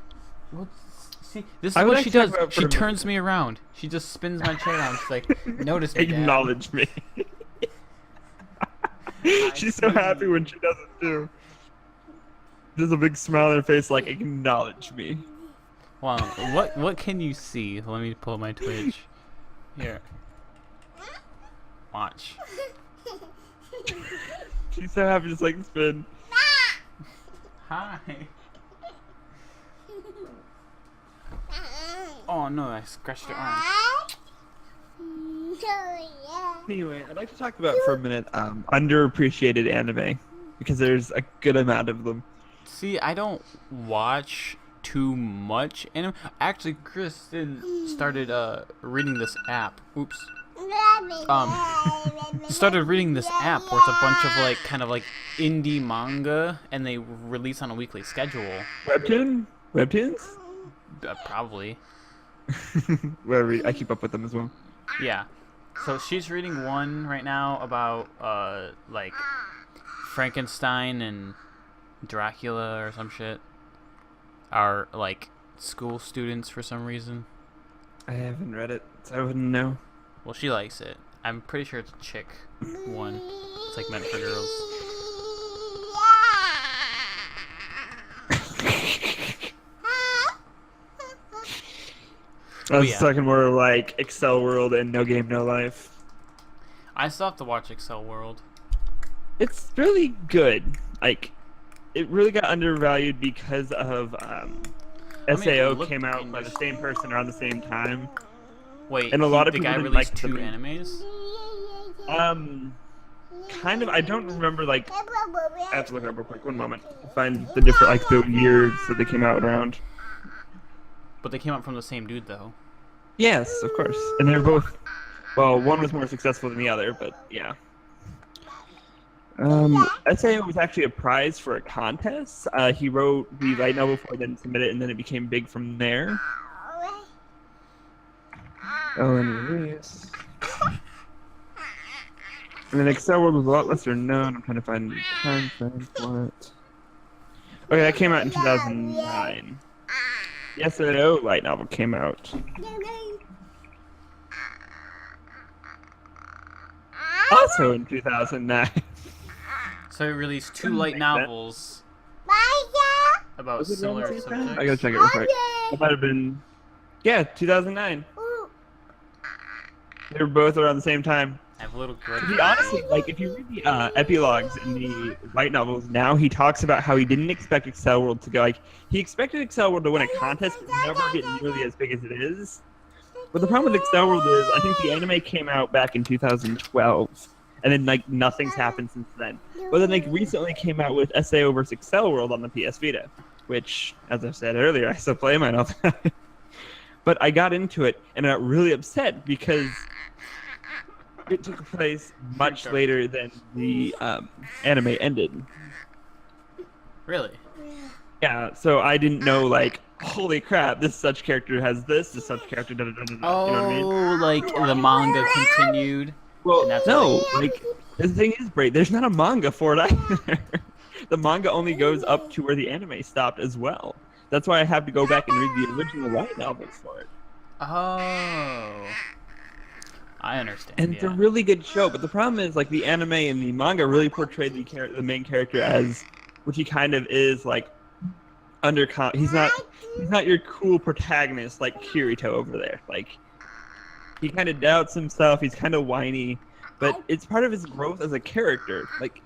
See, this is what she does. She turns me around. She just spins my chair around. She's like, notice me, Dad. Acknowledge me. She's so happy when she does it too. There's a big smile on her face like, acknowledge me. Wow, what can you see? Let me pull up my Twitch. Here. Watch. She's so happy just like spin. Hi. Oh no, I scratched your arm. Anyway, I'd like to talk about for a minute underappreciated anime, because there's a good amount of them. See, I don't watch too much anime. Actually, Kristen started reading this app. Oops. Started reading this app where it's a bunch of like kind of like indie manga, and they release on a weekly schedule. Webtoons? Probably. Whatever. I keep up with them as well. Yeah. So she's reading one right now about like Frankenstein and Dracula or some shit are like school students for some reason. I haven't read it, so I wouldn't know. Well, she likes it. I'm pretty sure it's a chick one. It's like meant for girls. I was talking more like Excel World and No Game No Life. I still have to watch Excel World. It's really good. Like, it really got undervalued because of SAO came out by the same person around the same time. Wait, and a lot of the people guy didn't released like two animes? Kind of. I don't remember, like, I have to look it up real quick. One moment. Find the different, like, the years that they came out around. But they came out from the same dude, though. Yes, of course. And they're both, well, one was more successful than the other, but yeah. SAO was actually a prize for a contest. He wrote the light novel for it, then submitted it, and then it became big from there. Oh, anyways. And then Excel World was a lot lesser known. I'm trying to find the time frame for it. Okay, that came out in 2009. The SAO light novel came out. Also in 2009. So he released two light novels about similar subjects. I gotta check it real quick. It might have been, yeah, 2009. They were both around the same time. I have a little grudge. To be honest, like, if you read the epilogues in the light novels now, he talks about how he didn't expect Excel World to go, like, he expected Excel World to win a contest but never get nearly as big as it is. But the problem with Excel World is, I think the anime came out back in 2012, and then, like, nothing's happened since then. But then they recently came out with SAO vs. Excel World on the PS Vita, which, as I said earlier, I still play mine all the time. But I got into it, and I got really upset because it took place much later than the anime ended. Really? Yeah, so I didn't know, like, holy crap, this such character has this such character da da da da. Oh, you know what I mean? like the manga continued? Well, and that's no, like, the thing is, Bray, there's not a manga for it either. The manga only goes up to where the anime stopped as well. That's why I have to go back and read the original light novels for it. Oh. I understand. And it's a really good show, but the problem is, like, the anime and the manga really portrayed the main character as, which he kind of is, like, he's not your cool protagonist like Kirito over there. Like, he kind of doubts himself, he's kind of whiny, but it's part of his growth as a character. Like,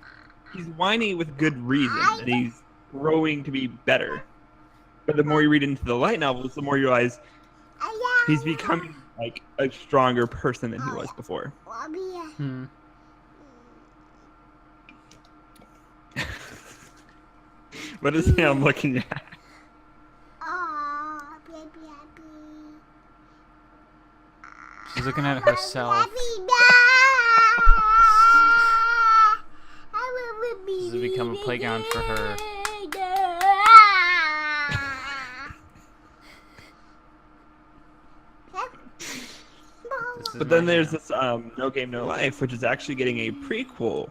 he's whiny with good reason, and he's growing to be better. But the more you read into the light novels, the more you realize he's becoming, like, a stronger person than he was before. What is he I'm looking at? She's looking at herself. This has become a playground for her is But then my there's jam. this No Game No Life, which is actually getting a prequel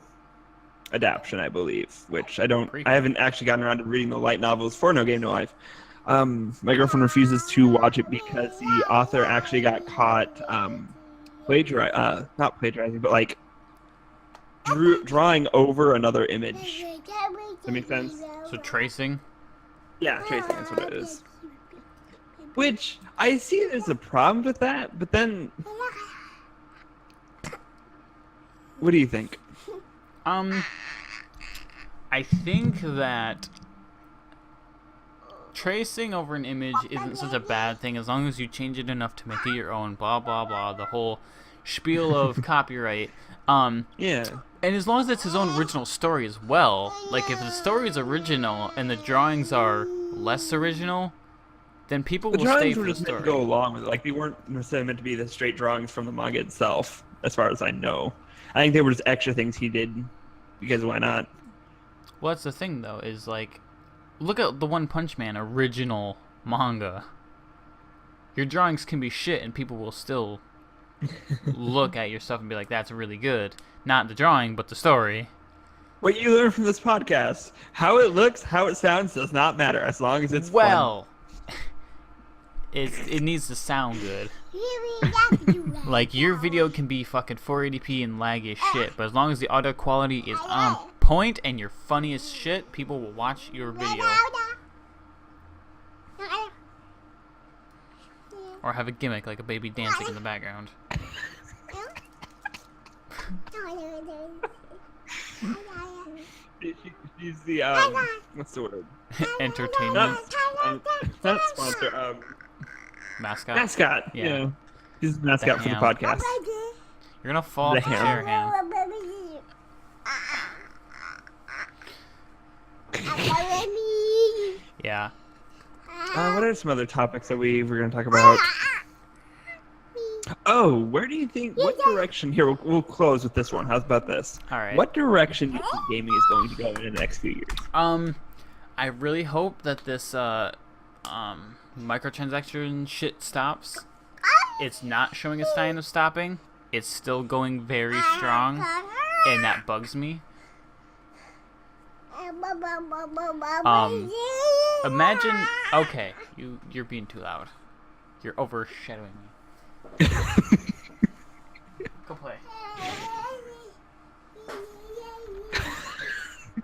adaptation, I believe. Which I Prequel. haven't actually gotten around to reading the light novels for No Game No Life. My girlfriend refuses to watch it because the author actually got caught not plagiarizing, but like drawing over another image. Does that make sense? So tracing. Yeah, tracing, that's what it is. Which I see there's a problem with that, but then what do you think? I think that tracing over an image isn't such a bad thing as long as you change it enough to make it your own. Blah blah blah. The whole spiel of copyright. Yeah. And as long as it's his own original story as well. Like if the story is original and the drawings are less original, then people The will stay drawings for were the just meant to story. go along with it. Like they weren't necessarily meant to be the straight drawings from the manga itself, as far as I know. I think they were just extra things he did because why not? Well, that's the thing though. Is like, look at the One Punch Man original manga. Your drawings can be shit, and people will still look at your stuff and be like, "That's really good." Not the drawing, but the story. What you learn from this podcast: how it looks, how it sounds does not matter as long as it's fun. Well, it needs to sound good. Like your video can be fucking 480p and lag as shit, but as long as the audio quality is on point and you're funny as shit, people will watch your video. Or have a gimmick like a baby dancing in the background. She's the what's the word? Entertainment Not sponsor. mascot. Mascot. Yeah. Yeah. She's the mascot for the ham. podcast. You're gonna fall off the The chair, ham. Han. Yeah. What are some other topics that we were going to talk about? Oh, where do you think? What direction? Here, we'll close with this one. How's about this? All right. What direction do you think gaming is going to go in the next few years? I really hope that this microtransaction shit stops. It's not showing a sign of stopping. It's still going very strong, and that bugs me. Imagine. Okay, you're being too loud. You're overshadowing me. Go play.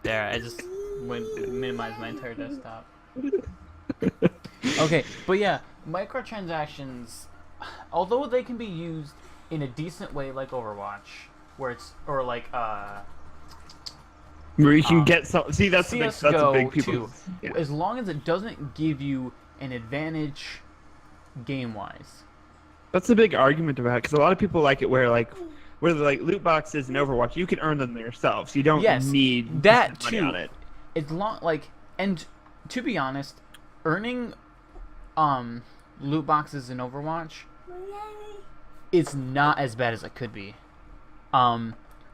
There, I just minimized my entire desktop. Okay, but yeah, microtransactions, although they can be used in a decent way like Overwatch, where it's, or like, Where you can get some. See, that's the CSGO big people. too. Yeah. As long as it doesn't give you an advantage game-wise. That's a big argument about it because a lot of people like it where loot boxes and Overwatch, you can earn them yourself, so you don't need that to spend too. money on it. It's and to be honest, earning loot boxes in Overwatch is not as bad as it could be.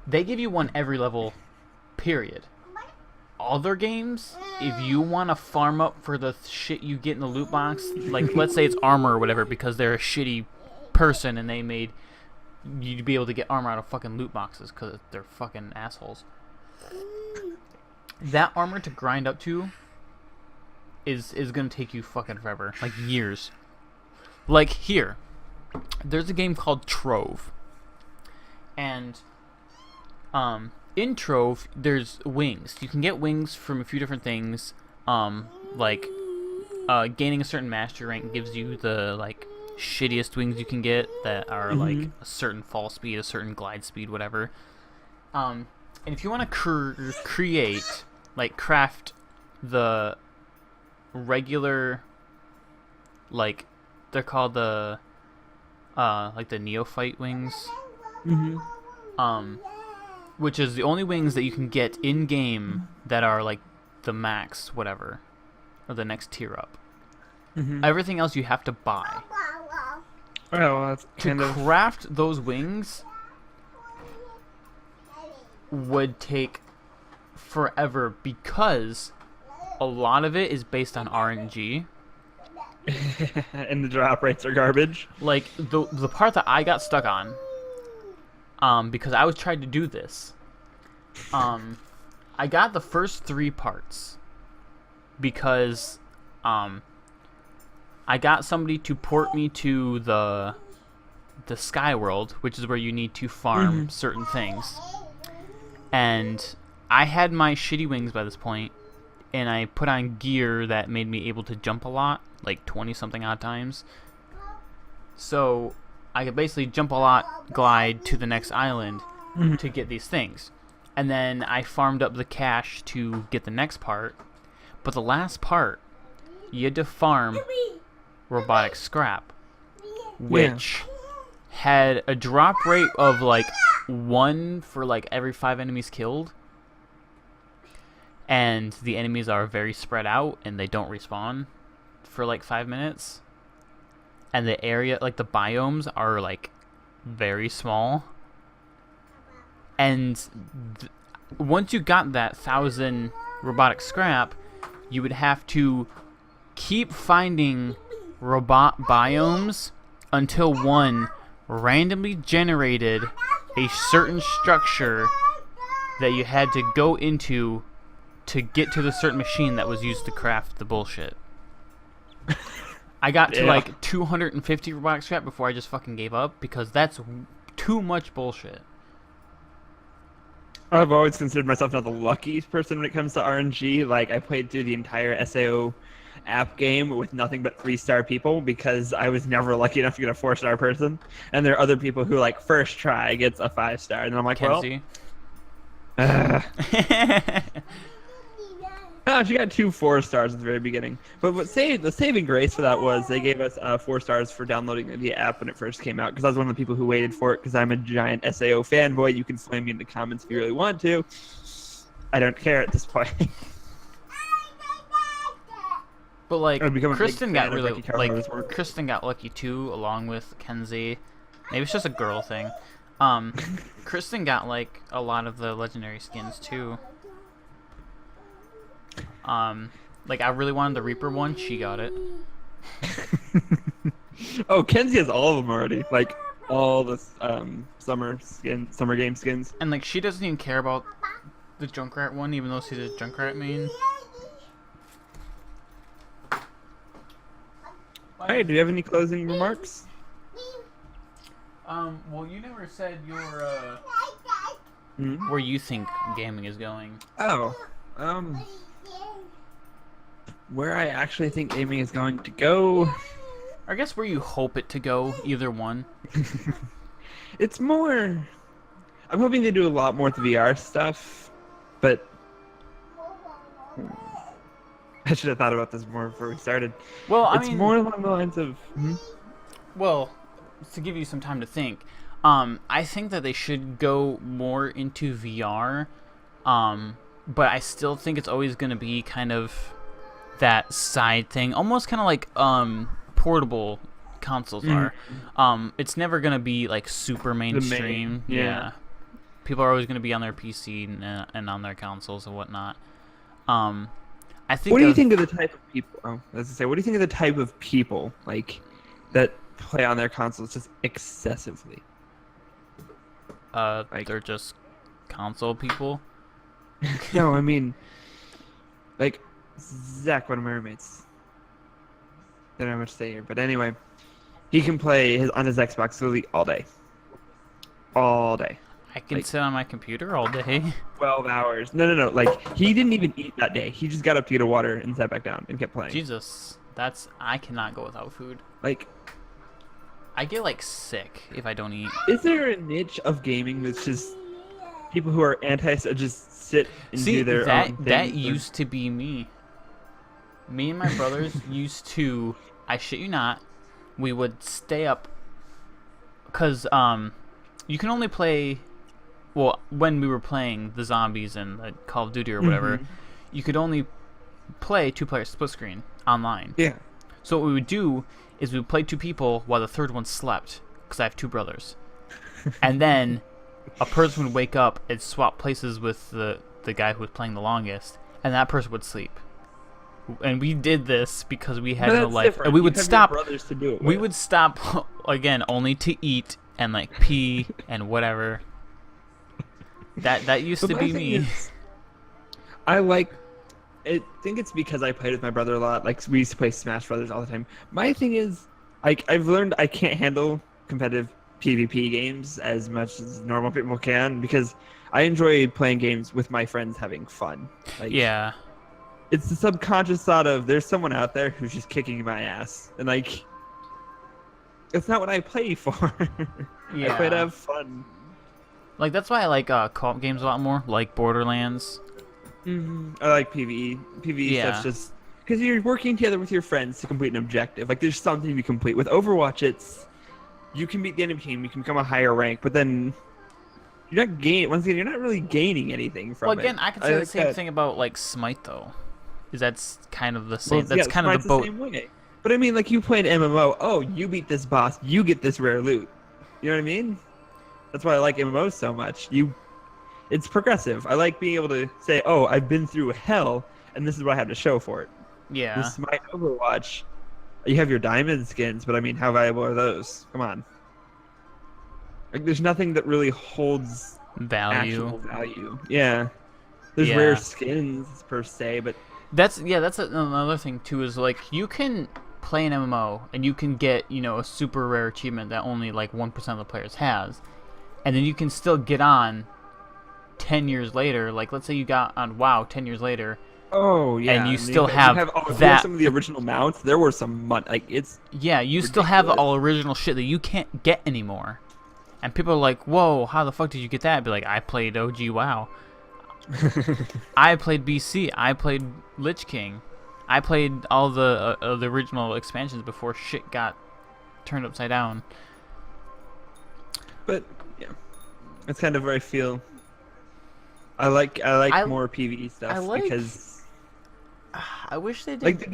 They give you one every level, period. Other games, if you want to farm up for the shit you get in the loot box, like let's say it's armor or whatever, because they're a shitty person and they made you to be able to get armor out of fucking loot boxes because they're fucking assholes. That armor to grind up to is gonna take you fucking forever, like years. Like here, there's a game called Trove, and in Trove there's wings. You can get wings from a few different things. Like gaining a certain master rank gives you the like shittiest wings you can get that are like a certain fall speed, a certain glide speed, whatever. And if you want to create, like craft the regular, like they're called the like the neophyte wings, which is the only wings that you can get in game that are like the max whatever, or the next tier up. Everything else you have to buy. Oh, well, that's To kind of. craft those wings would take forever because a lot of it is based on RNG, And the drop rates are garbage. Like the part that I got stuck on, because I was trying to do this, I got the first 3 parts because I got somebody to port me to the Sky World, which is where you need to farm certain things. And I had my shitty wings by this point, and I put on gear that made me able to jump a lot, like 20-something odd times. So I could basically jump a lot, glide to the next island to get these things. And then I farmed up the cash to get the next part. But the last part, you had to farm robotic scrap, which had a drop rate of like 1 for like every 5 enemies killed. And the enemies are very spread out and they don't respawn for like 5 minutes. And the area, like the biomes, are like very small. And once you got that 1,000 robotic scrap, you would have to keep finding robot biomes until one randomly generated a certain structure that you had to go into to get to the certain machine that was used to craft the bullshit. I got to like 250 robotic scrap before I just fucking gave up because that's too much bullshit. I've always considered myself not the luckiest person when it comes to RNG. Like, I played through the entire SAO app game with nothing but 3-star people because I was never lucky enough to get a 4-star person. And there are other people who, like, first try gets a 5-star. And I'm like, Kenzie. well... Oh, she got 2 4-stars at the very beginning. But the saving grace for that was they gave us 4 stars for downloading the app when it first came out. Because I was one of the people who waited for it. Because I'm a giant SAO fanboy. You can flame me in the comments if you really want to. I don't care at this point. But like Kristen got really work. Kristen got lucky too, along with Kenzie. Maybe it's just a girl thing. Kristen got like a lot of the legendary skins too. Like I really wanted the Reaper one, she got it. Oh, Kenzie has all of them already. Like all the summer game skins. And like she doesn't even care about the Junkrat one, even though she's a Junkrat main. Alright, do you have any closing remarks? Well, you never said your where you think gaming is going. Oh, where I actually think gaming is going to go. I guess where you hope it to go, either one. It's more... I'm hoping they do a lot more with the VR stuff, but... I should have thought about this more before we started. Well, it's more along the lines of... Well, to give you some time to think, I think that they should go more into VR, but I still think it's always going to be kind of that side thing, almost kind of like portable consoles are. It's never going to be like super mainstream. Yeah. People are always going to be on their PC and on their consoles and whatnot. I think. What do you think of the type of people? Oh, as I say, what do you think of the type of people like that play on their consoles just excessively? They're just console people. No, I mean, like Zach, one of my roommates. Don't have much to say here, but anyway, he can play on his Xbox literally all day. All day. I can sit on my computer all day. 12 hours. No. Like, he didn't even eat that day. He just got up to get a water and sat back down and kept playing. Jesus. I cannot go without food. Like, I get, like, sick if I don't eat. Is there a niche of gaming that's just people who are just sit and do their own thing? That used to be me. Me and my brothers used to, I shit you not, we would stay up, because, you can only play... Well, when we were playing the zombies and the Call of Duty or whatever, you could only play 2-player split screen online. Yeah. So what we would do is we would play 2 people while the third one slept, because I have 2 brothers. And then a person would wake up and swap places with the guy who was playing the longest, and that person would sleep. and we did this because we had But no that's life, different. and we You would have your stop. brothers to do it We with. would stop again only to eat and like pee and whatever. That used But to my be thing me. is, I think it's because I played with my brother a lot. Like we used to play Smash Brothers all the time. My thing is, I've learned I can't handle competitive PvP games as much as normal people can because I enjoy playing games with my friends having fun. Like, Yeah. it's the subconscious thought of there's someone out there who's just kicking my ass, and like, it's not what I play for. I play to have fun. Like that's why I like co-op games a lot more, like Borderlands. I like PvE. PvE Yeah. stuff's just because you're working together with your friends to complete an objective. Like there's something you complete. With Overwatch, it's you can beat the enemy team, you can become a higher rank, but then you're not gaining. Once again, you're not really gaining anything from Well, it. again, I could say the like same that. thing about like Smite though, is that's kind of the same. Well, That's yeah, kind of Smite's the boat. same way. But I mean, like you play an MMO. Oh, you beat this boss, you get this rare loot. You know what I mean? That's why I like MMOs so much. It's progressive. I like being able to say, "Oh, I've been through hell, and this is what I have to show for it." Yeah. This Smite Overwatch, you have your diamond skins, but I mean, how valuable are those? Come on. Like, there's nothing that really holds actual Value. value. Yeah. There's Yeah. rare skins per se, but That's another thing too. Is like you can play an MMO and you can get a super rare achievement that only like 1% of the players has, and then you can still get on 10 years later. Like let's say you got on WoW 10 years later. oh yeah, you still have you have that- some of the original mounts. There were some like it's Yeah, you still have ridiculous. all original shit that you can't get anymore. And people are like, "Whoa, how the fuck did you get that?" Be like, "I played OG WoW. I played BC. I played Lich King. I played all the original expansions before shit got turned upside down." But yeah, that's kind of where I feel. I like more PvE stuff because I wish they did. like the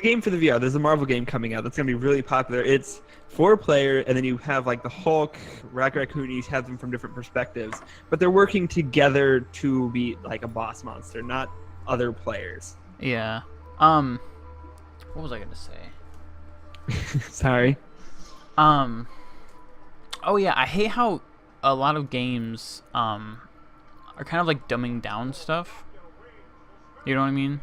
game for the VR. There's a Marvel game coming out that's gonna be really popular. It's 4-player, and then you have like the Hulk, Raccoon. You have them from different perspectives, but they're working together to be like a boss monster, not other players. Yeah. What was I gonna say? Sorry. Oh yeah, I hate how a lot of games are kind of like dumbing down stuff. You know what I mean?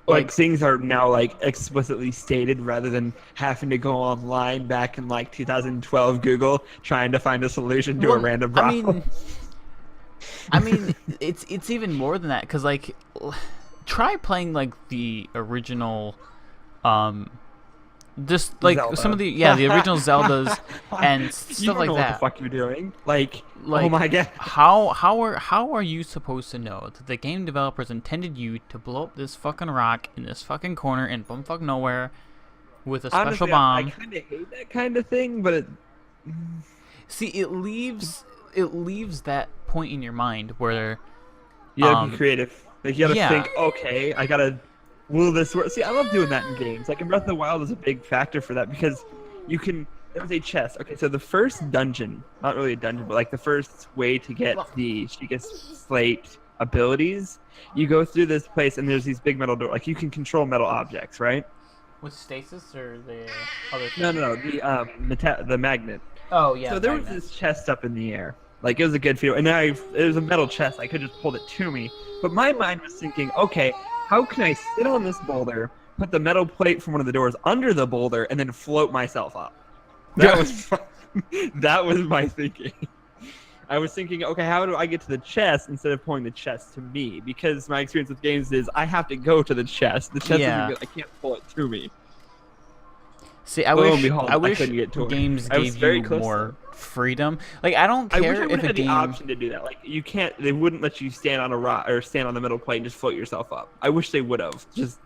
Like Like- things are now like explicitly stated rather than having to go online back in like 2012 Google trying to find a solution to a Well, random problem. I mean, it's even more than that, because like, try playing like the original, just like Zelda. some of the the original Zeldas and You stuff don't like know that. what the fuck you're doing. Like oh Like, my god. How are you supposed to know that the game developers intended you to blow up this fucking rock in this fucking corner in bumfuck nowhere with a special Honestly, bomb? I kind of hate that kind of thing, but See, it leaves that point in your mind where you gotta be creative. Like you gotta yeah. think, okay, I gotta will this work? See, I love doing that in games. Like in Breath of the Wild is a big factor for that because you can. There was a chest. Okay, so the first dungeon, not really a dungeon, but like the first way to get the Sheikah Slate abilities, you go through this place and there's these big metal doors. Like you can control metal objects, right? with stasis or the other thing? No, the magnet. Oh yeah. So there was magnet. this chest up in the air. Like it was a good feel, and it was a metal chest. I could just pulled it to me, but my mind was thinking, okay, how can I sit on this boulder, put the metal plate from one of the doors under the boulder, and then float myself up? That was that was my thinking. I was thinking, okay, how do I get to the chest instead of pulling the chest to me? Because my experience with games is I have to go to the chest. The chest Yeah. isn't good. I can't pull it to me. See, I Lo and wish behold, I I wish couldn't get to it. games I was gave very you close more freedom. Like I don't I wish I care would if have a had the game. option to do that. Like you can't. They wouldn't let you stand on a rock or stand on the metal plate and just float yourself up. I wish they would have. Just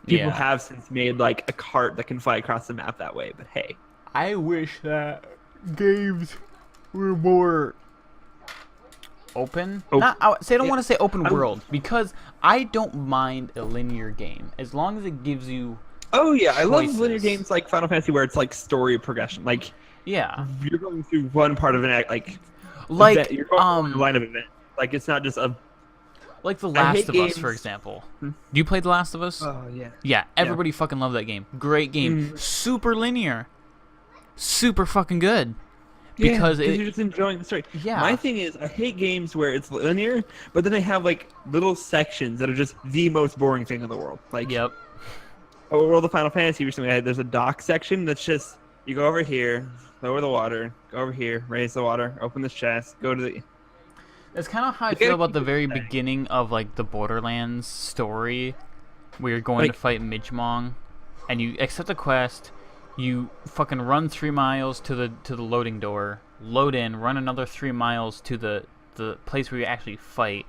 people Yeah. have since made like a cart that can fly across the map that way. But hey, I wish that games were more open. Oh. Not, I don't Yeah. want to say open I'm- world because I don't mind a linear game as long as it gives you. oh yeah, I love Choices. linear games like Final Fantasy where it's like story progression. Like Yeah, you're going through one part of an act, like like event, you're going through a line of event. Like it's not just a Like The I hate Last of Us, for games- example. Hmm? Do you play The Last of Us? Oh yeah. Yeah, everybody fucking loved that game. Great game. Super linear. Super fucking good. Because you're just enjoying the story. Yeah. My thing is, I hate games where it's linear, but then they have like little sections that are just the most boring thing in the world. Like, Yep. World of Final Fantasy recently had there's a dock section that's just you go over here, lower the water, go over here, raise the water, open this chest, go to the. That's kind of how I You feel gotta about keep the it very the same. beginning of like the Borderlands story, where you're going Like- to fight Midgemong, and you accept a quest. You fucking run 3 miles to the loading door, load in, run another 3 miles to the place where you actually fight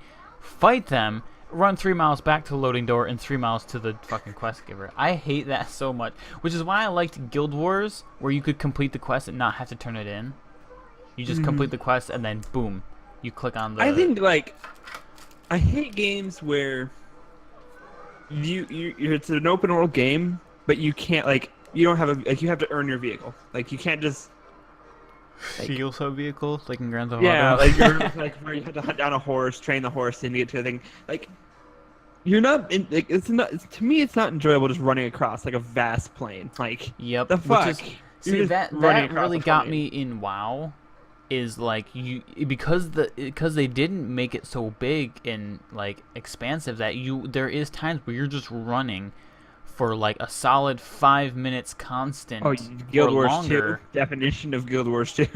them, run 3 miles back to the loading door, and 3 miles to the fucking quest giver. I hate that so much, which is why I liked Guild Wars, where you could complete the quest and not have to turn it in. You just complete the quest and then boom, you click on the. I think like, I hate games where it's an open world game, but you can't like you don't have a like you have to earn your vehicle. Like you can't just Feel so vehicle, like in Grand Theft yeah Auto. like you're like where you have to hunt down a horse, train the horse, and get to the thing. Like you're not in, like to me it's not enjoyable just running across like a vast plain. Like Yep. the which fuck. is- You're see just that running across really a got plain. me in WoW, is like because they didn't make it so big and like expansive that there is times where you're just running for like a solid 5 minutes constant Oh, Guild or Wars longer 2 definition of Guild Wars 2.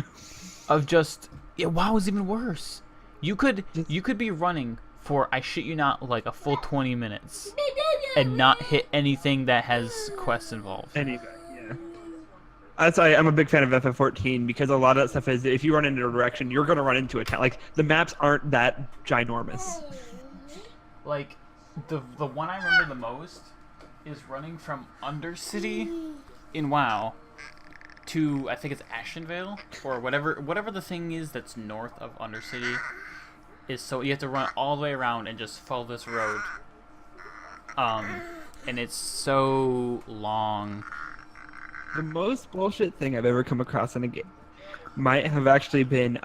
of just WoW is even worse. You could be running for, I shit you not, like a full 20 minutes and not hit anything that has quests involved. Anyway, yeah. That's why I'm a big fan of FF14 because a lot of that stuff is if you run into a direction, you're going to run into a town. Like the maps aren't that ginormous. Like the one I remember the most is running from Undercity in WoW to, I think it's Ashenvale or whatever the thing is that's north of Undercity. Is so you have to run all the way around and just follow this road. And it's so long. The most bullshit thing I've ever come across in a game might have actually been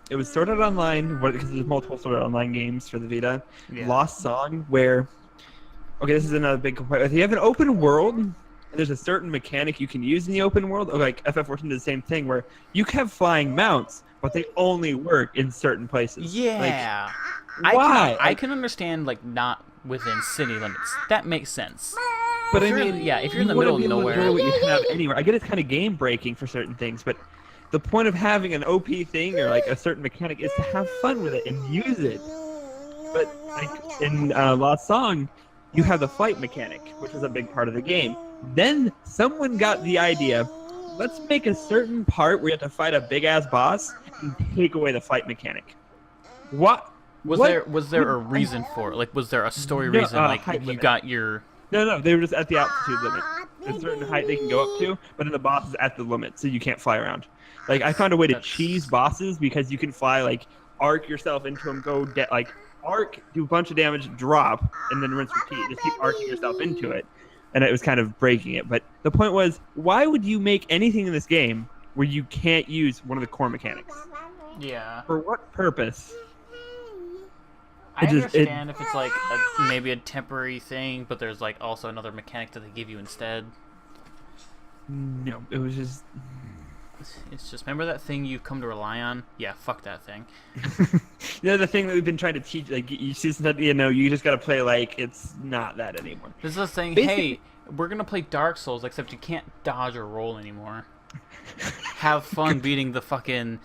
it was Sword Art Online because there's multiple Sword Art Online games for the Vita. Yeah. Lost Song where okay, this is another big complaint. If you have an open world and there's a certain mechanic you can use in the open world, like FF14 does the same thing where you can have flying mounts, but they only work in certain places. Yeah. Like, why? I can understand like not within city limits. That makes sense. But I If you're- mean, yeah, if you're in the you wanna middle of be able to nowhere. enjoy what you have anywhere. I get it's kind of game breaking for certain things, but the point of having an OP thing or like a certain mechanic is to have fun with it and use it. But like in Lost Song, you have the flight mechanic, which is a big part of the game. Then someone got the idea, let's make a certain part where you have to fight a big ass boss and take away the flight mechanic. What? Was there a reason for it? Like, was there a story No, reason? Like, height you limit. got your. No, they were just at the altitude limit. There's a certain height they can go up to, but then the boss is at the limit, so you can't fly around. Like, I found a way to That's- cheese bosses because you can fly, like, arc yourself into them, like, arc, do a bunch of damage, drop, and then rinse repeat. Just keep arcing yourself into it. And it was kind of breaking it. But the point was, why would you make anything in this game where you can't use one of the core mechanics? Yeah. For what purpose? I It just- it- understand if it's like maybe a temporary thing, but there's like also another mechanic that they give you instead. No, it was just... It's just, remember that thing you've come to rely on? Yeah, fuck that thing. The thing that we've been trying to teach, like, you just you just gotta play like it's not that anymore. This is a thing, Basically- hey, we're gonna play Dark Souls, except you can't dodge or roll anymore. Have fun beating the fucking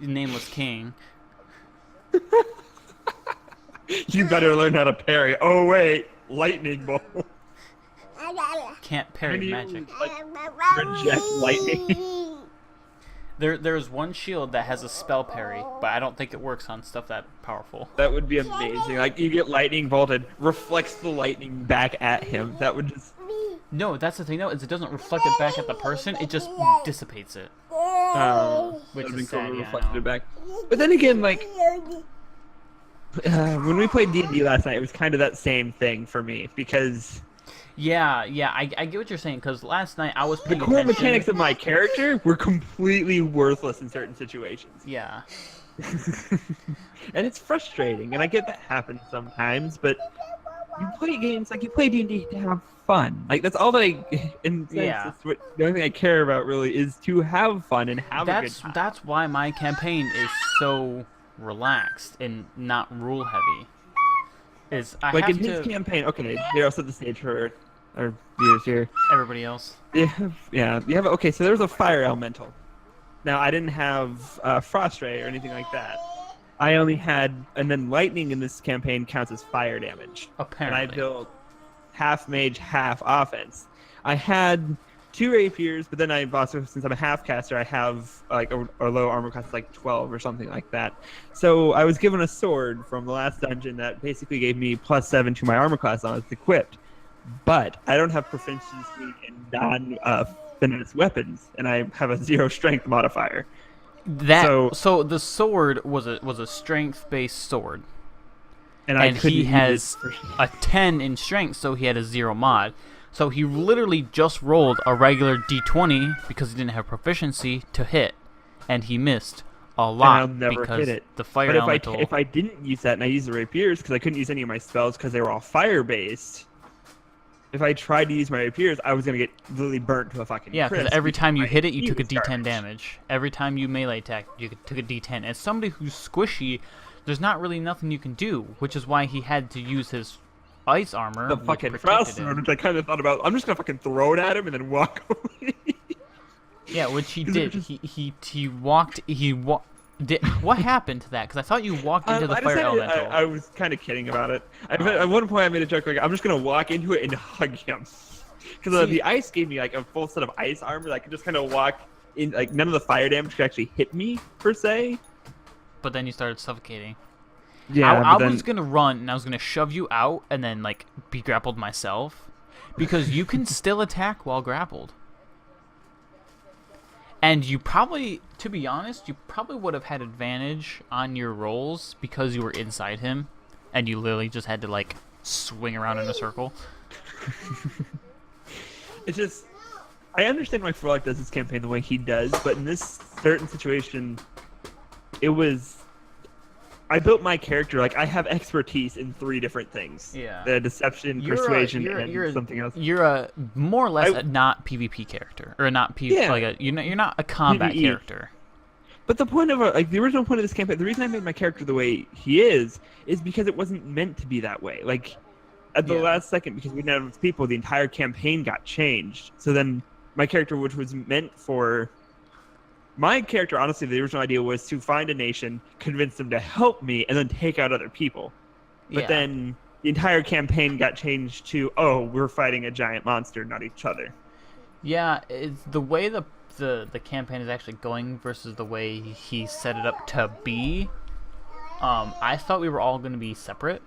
Nameless King. You better learn how to parry. Oh wait, lightning bolt. Can't parry Can you, magic. like, reject lightning? There's one shield that has a spell parry, but I don't think it works on stuff that powerful. That would be amazing. Like you get lightning bolted, reflects the lightning back at him. That would just. No, that's the thing though, is it doesn't reflect it back at the person, it just dissipates it. Which That'd is be cool sad, to yeah, I reflect know. it back. But then again, like when we played D&D last night, it was kind of that same thing for me because Yeah, I get what you're saying, because last night I was the paying core attention. mechanics of my character were completely worthless in certain situations. Yeah. And it's frustrating, and I get that happens sometimes, but you play games like you play D&D to have fun. Like that's all that in a sense, Yeah. that's what the only thing I care about really is to have fun and have a good time. That's why my campaign is so relaxed and not rule heavy. Is I Like have in his to campaign, okay, here I'll set the stage for our viewers here. everybody else. Yeah, you have okay. So there's a fire elemental. Now I didn't have frost ray or anything like that. I only had, and then lightning in this campaign counts as fire damage. Apparently. And I built half mage, half offense. I had 2 rapiers, but then I also, since I'm a half caster, I have like a low armor class, like 12 or something like that. So I was given a sword from the last dungeon that basically gave me +7 to my armor class on it's equipped. But I don't have proficiency in non-finesse weapons, and I have a 0 strength modifier. So the sword was a strength based sword. And he has a 10 in strength, so he had a 0 mod. So he literally just rolled a regular d20 because he didn't have proficiency to hit, and he missed a lot I'll never because hit it. the fire But elemental. if I didn't use that and I used the rapiers because I couldn't use any of my spells because they were all fire based. If I tried to use my rapiers, I was gonna get literally burnt to a fucking Yeah, because crisp every time you my hit it, you HP took a was d10 garbage. damage. Every time you melee attacked, you took a d10. As somebody who's squishy, there's not really nothing you can do, which is why he had to use his ice armor. The which fucking protected frost him. sword, which I kind of thought about. I'm just gonna fucking throw it at him and then walk away. Yeah, which he 'Cause it did. was just- He walked. What happened to that? Because I thought you walked into the I fire decided elemental. I was kind of kidding about it. At one point, I made a joke like, I'm just gonna walk into it and hug him. Because See- the ice gave me like a full set of ice armor that I could just kind of walk in. Like none of the fire damage could actually hit me per se. But then you started suffocating. Yeah, I was gonna run and I was gonna shove you out and then like be grappled myself, because you can still attack while grappled. And you probably, to be honest, you probably would have had advantage on your rolls because you were inside him, and you literally just had to like swing around in a circle. It's just, I understand why Frolic does his campaign the way he does, but in this certain situation, it was. I built my character like I have expertise in 3 different things. Yeah. The deception, persuasion, and something else. You're a more or less a not PvP character, or a not PvP. Yeah. Like you're not a combat PvE. character. But the point of like the original point of this campaign, the reason I made my character the way he is because it wasn't meant to be that way. Like at the Yeah. last second, because we didn't have enough people, the entire campaign got changed. So then my character, which was meant for my character, honestly, the original idea was to find a nation, convince them to help me, and then take out other people. But Yeah. then the entire campaign got changed to, oh, we're fighting a giant monster, not each other. Yeah, it's the way the campaign is actually going versus the way he set it up to be. I thought we were all going to be separate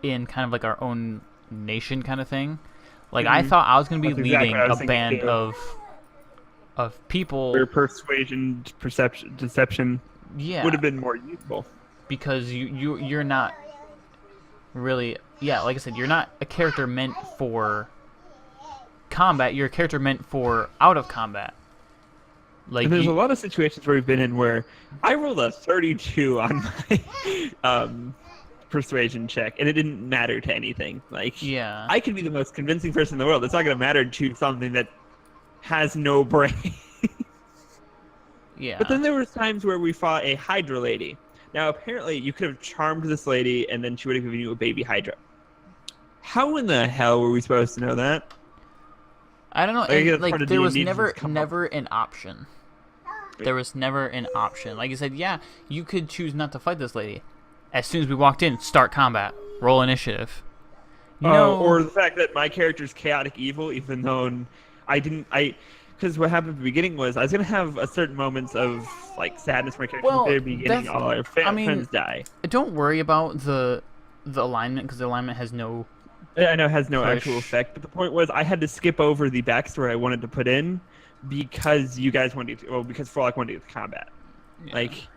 in kind of like our own nation kind of thing. Like I thought I was going to be That's exactly leading what I was a thinking band too. of people. Where persuasion, deception Yeah, would have been more useful. because you're not really, yeah, like I said, you're not a character meant for combat. You're a character meant for out of combat. Like And there's a lot of situations where we've been in where I rolled a 32 on my persuasion check, and it didn't matter to anything. Like, yeah, I could be the most convincing person in the world. It's not going to matter to something that has no brain. yeah. But then there was times where we fought a Hydra lady. Now, apparently, you could have charmed this lady, and then she would have given you a baby Hydra. How in the hell were we supposed to know that? I don't know. I guess And, like part of there was D&D never just come up. never an option. There was never an option. Like I said, yeah, you could choose not to fight this lady. As soon as we walked in, start combat, roll initiative. You know, Or the fact that my character's chaotic evil, even though because what happened at the beginning was I was gonna have a certain moments of like sadness for my character Well, at the very beginning. that's- All our I mean- friends die. don't worry about the alignment, because the alignment has no. I know it has no Push. actual effect, but the point was I had to skip over the backstory I wanted to put in because you guys wanted to. Well, because Frolic wanted to get the combat. Yeah. Like,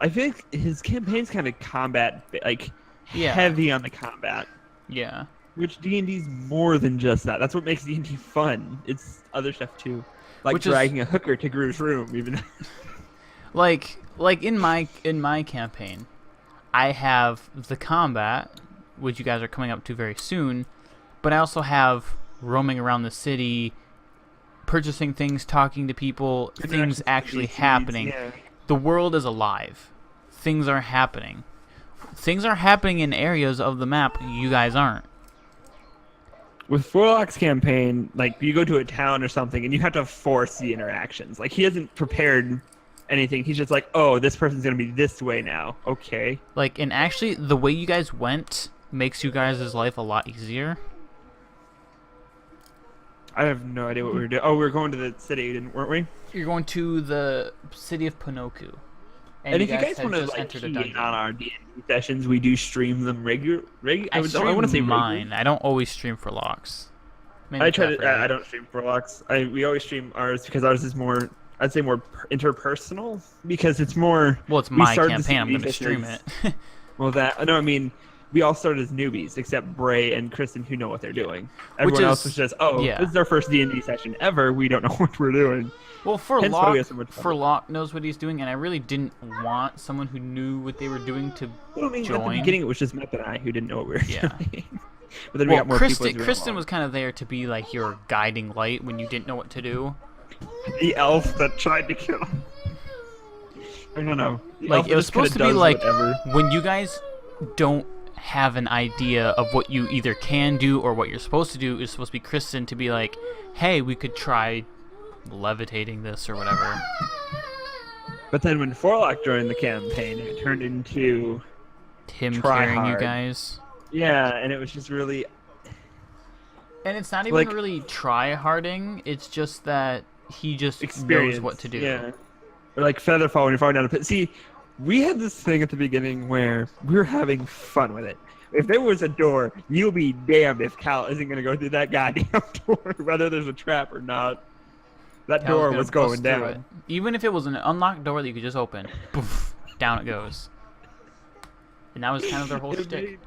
I feel like his campaign's kind of combat, like Yeah. heavy on the combat. Yeah. Which D&D's more than just that. That's what makes D&D fun. It's other stuff too, like Which is- dragging a hooker to Gru's room. Even Like like in my campaign, I have the combat, which you guys are coming up to very soon, but I also have roaming around the city, purchasing things, talking to people, things actually happening. Yeah. The world is alive. Things are happening. Things are happening in areas of the map you guys aren't. With Forlock's campaign, like you go to a town or something and you have to force the interactions. Like he hasn't prepared anything. He's just like, oh, this person's gonna be this way now. Okay. Like, and actually, the way you guys went makes you guys' life a lot easier. I have no idea what we were doing. Oh, we were going to the city, weren't we? You're going to the city of Pinoku. And if you guys had want to just like entered a key in dungeon. on our D&D sessions, we do stream them I want to say mine. I don't always stream for locks. I try to. I don't stream Forlocks. We always stream ours because ours is more. I'd say more interpersonal because it's more. Well, it's we my started campaign. I'm the going to stream sessions- it. Well, that no, I mean, we all started as newbies except Bray and Kristen, who know what they're doing. Everyone else was just, yeah. this is our first D&D session ever. We don't know what we're doing. Well, Hence why we have so much fun. Locke knows what he's doing, and I really didn't want someone who knew what they were doing to Well, I mean, at the join. beginning, it was just Mep and I who didn't know what we were Yeah. doing. But then we got more people. as we went Kristen along. was kind of there to be like your guiding light when you didn't know what to do. The elf that tried to kill him. I don't know. The elf Like, that it was just kinda supposed to be does like whatever. when you guys don't have an idea of what you either can do or what you're supposed to do, it's supposed to be Kristen to be like, hey, we could try levitating this or whatever. But then when Forlock joined the campaign, it turned into Him Try carrying you hard. guys. yeah, and it was just really And it's not even Like- really try-harding, it's just that he just experience. knows what to do. Yeah, or like Featherfall when you're falling down a pit. See, we had this thing at the beginning where we were having fun with it. If there was a door, you'll be damned if Cal isn't gonna go through that goddamn door, whether there's a trap or not. That Cal's door gonna was going bust through down. it. Even if it was an unlocked door that you could just open, poof, down it goes. And that was kind of their whole shtick.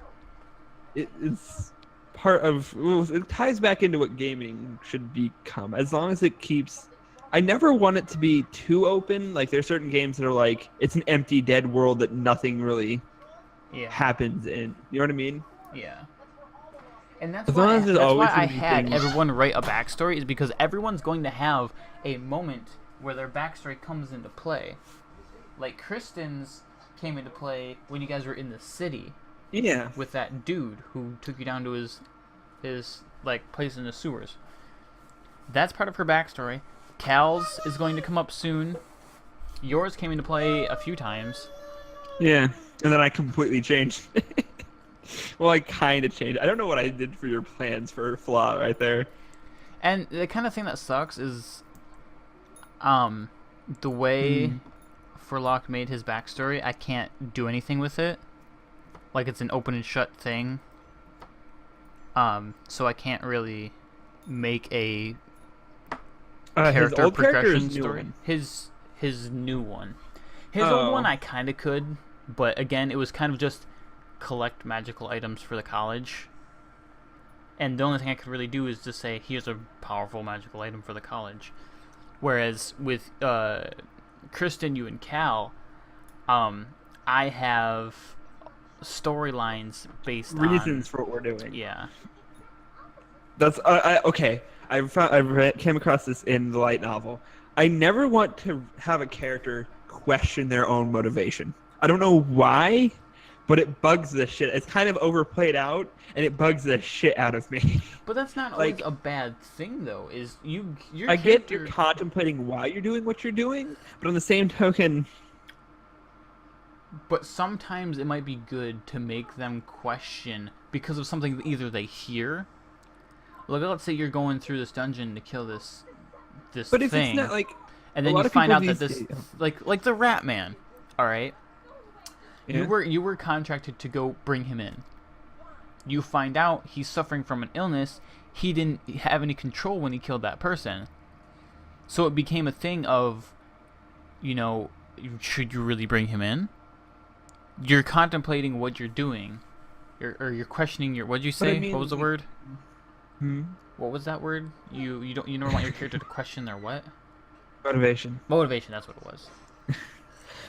It's part of. Well, it ties back into what gaming should become. As long as it keeps. I never want it to be too open. Like there's certain games that are like it's an empty, dead world that nothing really Yeah. happens in. You know what I mean? Yeah. And that's As why, long as there's always I gonna be had things- everyone write a backstory, is because everyone's going to have a moment where their backstory comes into play. Like Kristen's came into play when you guys were in the city Yeah. with that dude who took you down to his like place in the sewers. That's part of her backstory. Cal's is going to come up soon. Yours came into play a few times. Yeah. And then I completely changed. Well, I kind of changed. I don't know what I did for your plans for Flaw right there. And the kind of thing that sucks is the way Furlock made his backstory, I can't do anything with it. Like it's an open and shut thing. So I can't really make a His character old character or progression his new story. one? His new one. His Oh. old one I kind of could, but again, it was kind of just collect magical items for the college. And the only thing I could really do is just say, here's a powerful magical item for the college. Whereas with Kristen, you and Cal, I have storylines based Reasons for what we're doing. on... Yeah. That's okay. Came across this in the light novel. I never want to have a character question their own motivation. I don't know why, but it bugs the shit. It's kind of overplayed out, and it bugs the shit out of me. But that's not Like- always a bad thing, though. Is your I get you're character- contemplating why you're doing what you're doing, but on the same token, But sometimes it might be good to make them question because of something that either they hear. Like, let's say you're going through this dungeon to kill this but if thing, it's not like and a then lot you of find people out that these this, days- like the Rat Man, all right. Yeah. You were contracted to go bring him in. You find out he's suffering from an illness. He didn't have any control when he killed that person. So it became a thing of, should you really bring him in? You're contemplating what you're doing, or you're questioning your. What'd you But I say? mean, What was the word? Hmm? What was that word? You never want your character to question their what? Motivation. Motivation. That's what it was.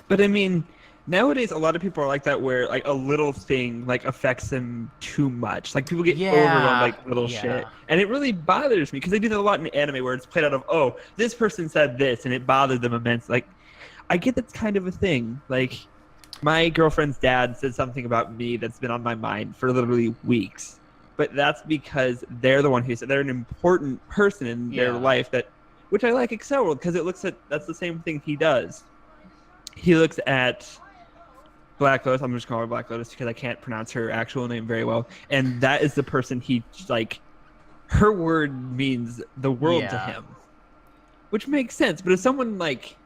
But I mean, nowadays a lot of people are like that, where like a little thing like affects them too much. Like people get overwhelmed Yeah, like little shit, yeah, and it really bothers me because they do that a lot in anime, where it's played out of, oh, this person said this, and it bothered them immensely. Like, I get that's kind of a thing. Like, my girlfriend's dad said something about me that's been on my mind for literally weeks. But that's because they're the one who said they're an important person in their yeah. life, that, which I like Excel World because it looks at, that's the same thing he does. He looks at Black Lotus. I'm just calling her Black Lotus because I can't pronounce her actual name very well. And that is the person he, like, her word means the world to Yeah. him, which makes sense. But if someone like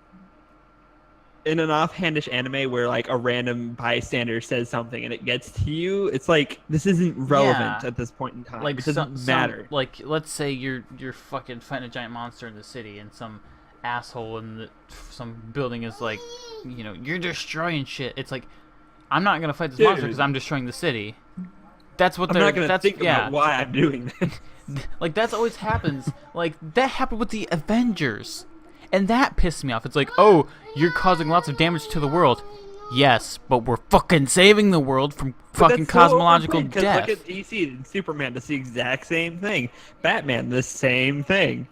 in an offhandish anime where like a random bystander says something and it gets to you, it's like, this isn't relevant Yeah. at this point in time. Like It doesn't matter. like let's say you're fucking fighting a giant monster in the city, and some asshole in some building is like, you know, you're destroying shit. It's like, I'm not gonna fight this monster Dude. because I'm destroying the city. That's what I'm they're. not gonna That's think yeah. about why I'm doing this. Like, that's always happens. Like, that happened with the Avengers, and that pissed me off. It's like, oh, you're causing lots of damage to the world. Yes, but we're fucking saving the world from But fucking that's so cosmological overplayed, 'cause death. Look at DC and Superman, does the exact same thing. Batman, the same thing.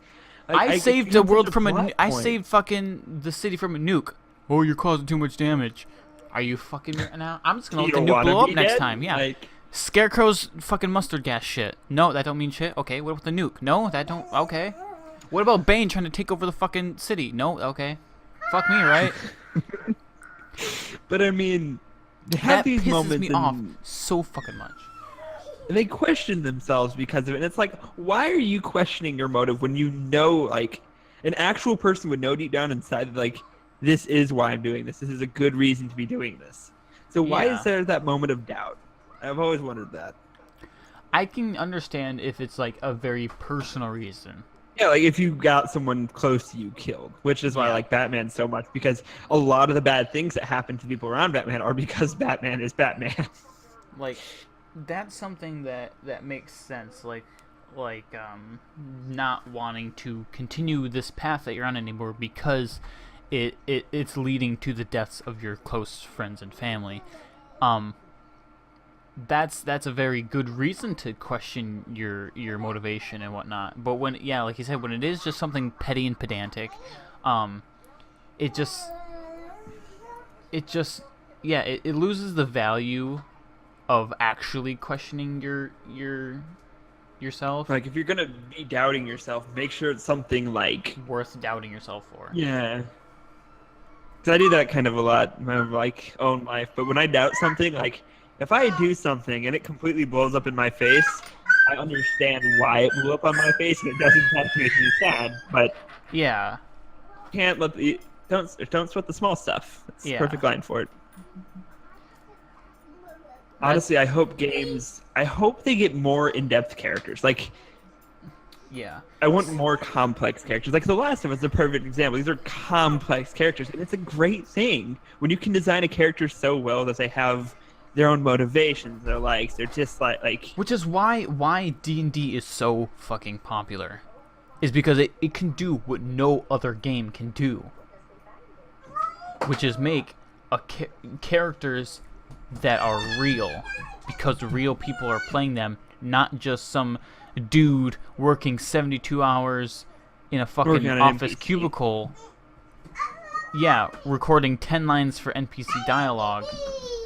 Like, I it saved the becomes world such from plot I point. saved fucking the city from a nuke. Oh, you're causing too much damage. Are you fucking now? I'm just gonna You let the don't nuke wanna blow up be next dead? time. Yeah. Like, Scarecrow's fucking mustard gas shit. No, that don't mean shit. Okay, what about the nuke? No, that don't. Okay. What about Bane trying to take over the fucking city? No, okay. Fuck me, right? but I mean, they have That these pisses moments me off and so fucking much. they question themselves because of it. And it's like, why are you questioning your motive when you know, like, an actual person would know deep down inside, like, this is why I'm doing this. This is a good reason to be doing this. So why Yeah. is there that moment of doubt? I've always wondered that. I can understand if it's like a very personal reason. Yeah, like if you got someone close to you killed, which is why I Yeah. like Batman so much, because a lot of the bad things that happen to people around Batman are because Batman is Batman. Like, that's something that makes sense. Like not wanting to continue this path that you're on anymore because it's leading to the deaths of your close friends and family. That's a very good reason to question your motivation and whatnot. But when, yeah, like you said, when it is just something petty and pedantic, it just yeah, it loses the value of actually questioning yourself. Like if you're gonna be doubting yourself, make sure it's something like, Worth doubting yourself for. yeah. Because I do that kind of a lot in my like own life. But when I doubt something, like if I do something and it completely blows up in my face, I understand why it blew up on my face, and it doesn't have to make me sad. But Yeah. can't let the don't sweat the small stuff. That's the Yeah. perfect line for it. Honestly, I hope they get more in-depth characters. Like, Yeah. I want more complex characters. Like The Last of Us is a perfect example. These are complex characters, and it's a great thing when you can design a character so well that they have their own motivations, their likes, they're just like Which is why D&D is so fucking popular. Is because it can do what no other game can do. Which is make characters that are real, because real people are playing them, not just some dude working 72 hours in a fucking Working on an office NPC. cubicle. Yeah, recording 10 lines for NPC dialogue,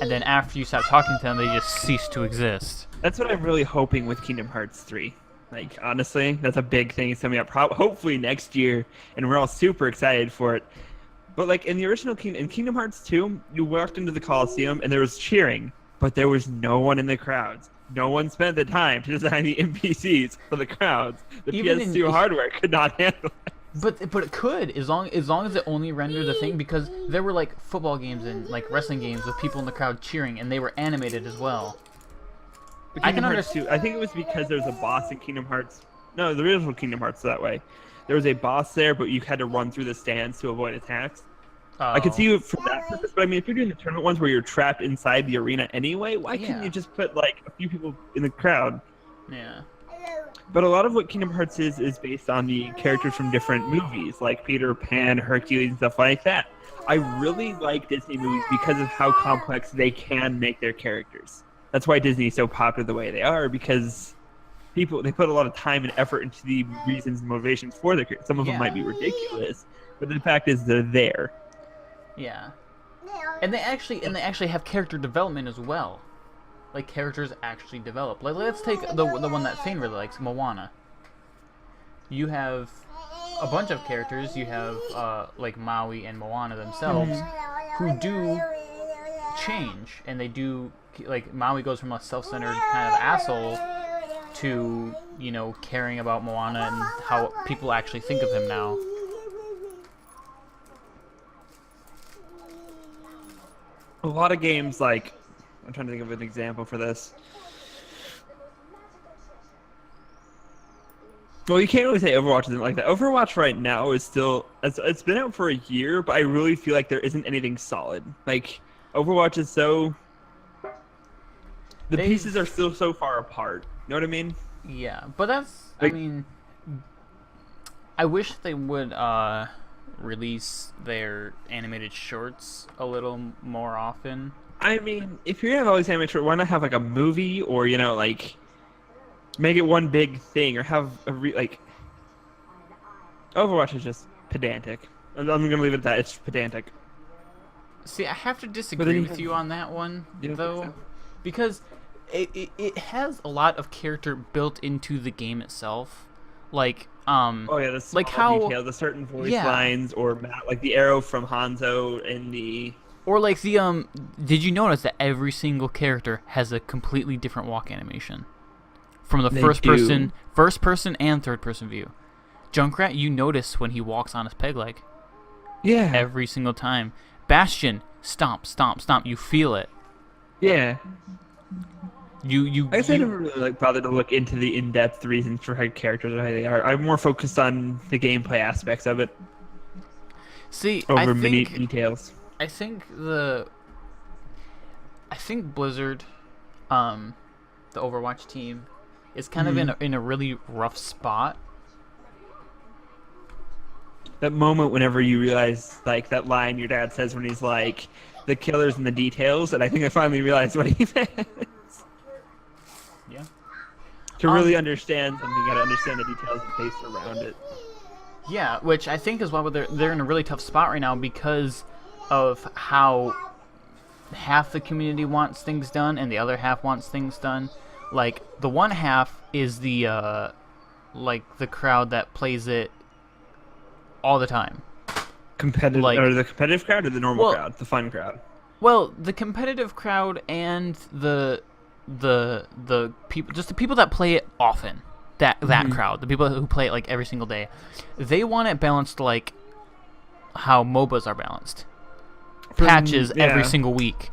and then after you stop talking to them, they just cease to exist. That's what I'm really hoping with Kingdom Hearts 3. Like, honestly, that's a big thing coming up. Hopefully next year, and we're all super excited for it. But like in the original Kingdom Hearts 2, you walked into the Coliseum and there was cheering, but there was no one in the crowds. No one spent the time to design the NPCs for the crowds. The Even PS2 in- hardware could not handle it. But it could, as long as it only rendered the thing, because there were like football games and like wrestling games with people in the crowd cheering, and they were animated as well. But I can Kingdom Hearts 2, I think it was because there was a boss in Kingdom Hearts. No, the original Kingdom Hearts that way. There was a boss there, but you had to run through the stands to avoid attacks. I could see you for that purpose, but I mean, if you're doing the tournament ones where you're trapped inside the arena anyway, why couldn't Yeah. you just put like a few people in the crowd? Yeah. But a lot of what Kingdom Hearts is based on the characters from different movies, like Peter Pan, Hercules, and stuff like that. I really like Disney movies because of how complex they can make their characters. That's why Disney is so popular the way they are, because they put a lot of time and effort into the reasons and motivations for their characters. Some of them might be ridiculous, but the fact is they're there. Yeah. And they actually have character development as well. Like, characters actually develop. Like, let's take the one that Thane really likes, Moana. You have a bunch of characters. You have like Maui and Moana themselves, who do change, and they do, like, Maui goes from a self-centered kind of asshole to, you know, caring about Moana and how people actually think of him now. A lot of games, like, I'm trying to think of an example for this. Well, you can't really say Overwatch isn't like that. Overwatch right now is still, it's been out for a year, but I really feel like there isn't anything solid. Like, Overwatch is so, the pieces are still so far apart. You know what I mean? Yeah, but that's, like, I mean, I wish they would release their animated shorts a little more often. I mean, if you're gonna have all these animated shorts, why not have like a movie, or, you know, like, make it one big thing, or have a like. Overwatch is just pedantic. I'm gonna leave it at that. It's pedantic. See, I have to disagree with you on that one, though, because it has a lot of character built into the game itself, like oh yeah, the small like how details, the certain voice lines, or like the arrow from Hanzo in the. Or like the did you notice that every single character has a completely different walk animation? From the first person and third person view. Junkrat, you notice when he walks on his peg leg. Yeah. Every single time. Bastion, stomp, stomp, stomp. You feel it. Yeah. I guess I never really bothered to look into the in-depth reasons for how characters are how they are. I'm more focused on the gameplay aspects of it. See, over many details. I think Blizzard, the Overwatch team, is kind of in a really rough spot. That moment whenever you realize, like, that line your dad says when he's like, the killer's in the details, and I think I finally realized what he meant. Yeah. To really understand something, you gotta understand the details based around it. Yeah, which I think is why they're in a really tough spot right now, because of how half the community wants things done and the other half wants things done. Like, the one half is the like the crowd that plays it all the time. Competitive, like, or the competitive crowd, or the normal crowd, the fun crowd. Well, the competitive crowd and the people, just the people that play it often. That crowd, the people who play it like every single day, they want it balanced like how MOBAs are balanced. Patches every single week,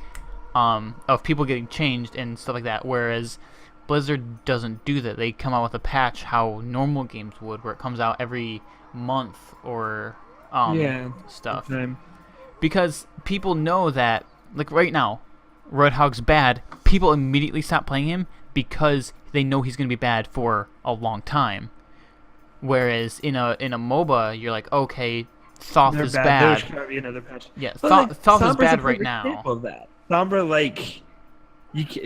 of people getting changed and stuff like that. Whereas Blizzard doesn't do that. They come out with a patch how normal games would, where it comes out every month or stuff. Because people know that, like right now, Roadhog's bad. People immediately stop playing him because they know he's going to be bad for a long time. Whereas in a MOBA, you're like, okay, Thoth is bad. There's gotta be another patch. Yeah, Thoth is bad right now. Of that. Sombra, like,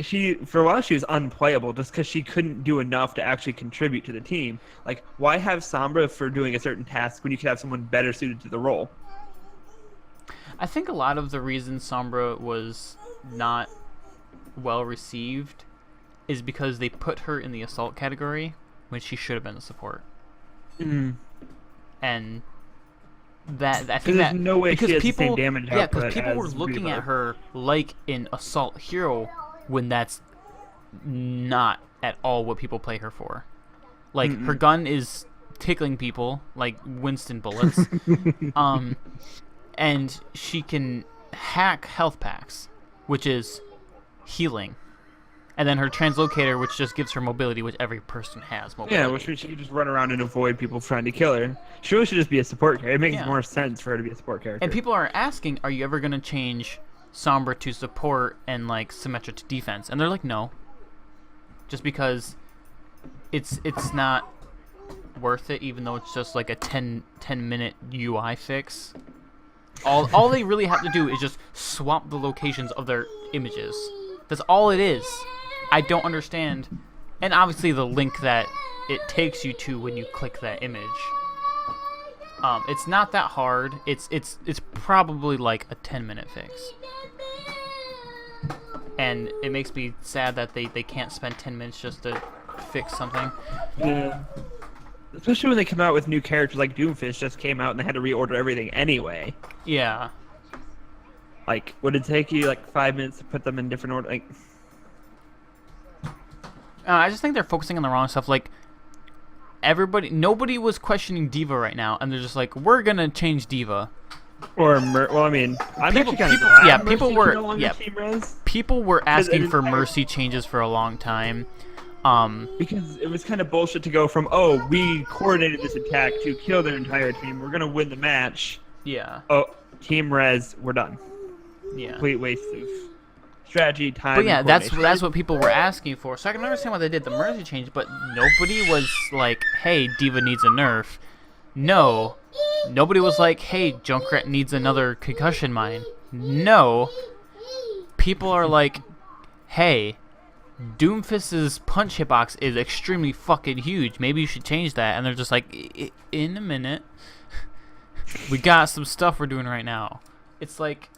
she for a while she was unplayable just because she couldn't do enough to actually contribute to the team. Like, why have Sombra for doing a certain task when you could have someone better suited to the role? I think a lot of the reason Sombra was not well received is because they put her in the assault category when she should have been a support. And that I think there's no way because she has people, the same damage output because people were as looking Reba. at her like an assault hero when that's not at all what people play her for. Like, her gun is tickling people like Winston bullets, and she can hack health packs, which is healing. And then her translocator, which just gives her mobility, which every person has mobility. Yeah, which means she can just run around and avoid people trying to kill her. She really should just be a support character. It makes more sense for her to be a support character. And people are asking, are you ever going to change Sombra to support and, like, Symmetra to defense? And they're like, no. Just because it's not worth it, even though it's just like a 10-minute UI fix. All they really have to do is just swap the locations of their images. That's all it is. I don't understand. And obviously the link that it takes you to when you click that image. It's not that hard. It's probably like a 10-minute fix. And it makes me sad that they can't spend 10 minutes just to fix something. Yeah. Especially when they come out with new characters, like Doomfist just came out and they had to reorder everything anyway. Yeah. Like, would it take you like 5 minutes to put them in different order? Like, I just think they're focusing on the wrong stuff. Like, nobody was questioning Diva right now, and they're just like, we're gonna change Diva. or well, I mean, I'm People- actually kind of people- glad yeah, Mercy people can were- no longer yeah. team res, People were asking an for entire- Mercy changes for a long time. because it was kind of bullshit to go from, oh, we coordinated this attack to kill their entire team, we're gonna win the match. Yeah. Oh, team res, we're done. Yeah. Complete waste of strategy, time. But yeah, and that's coordination. what people were asking for. So I can understand why they did the Mercy change, but nobody was like, "Hey, Diva needs a nerf." No, nobody was like, "Hey, Junkrat needs another concussion mine." No, people are like, "Hey, Doomfist's punch hitbox is extremely fucking huge. Maybe you should change that." And they're just like, "In a minute, we got some stuff we're doing right now." It's like,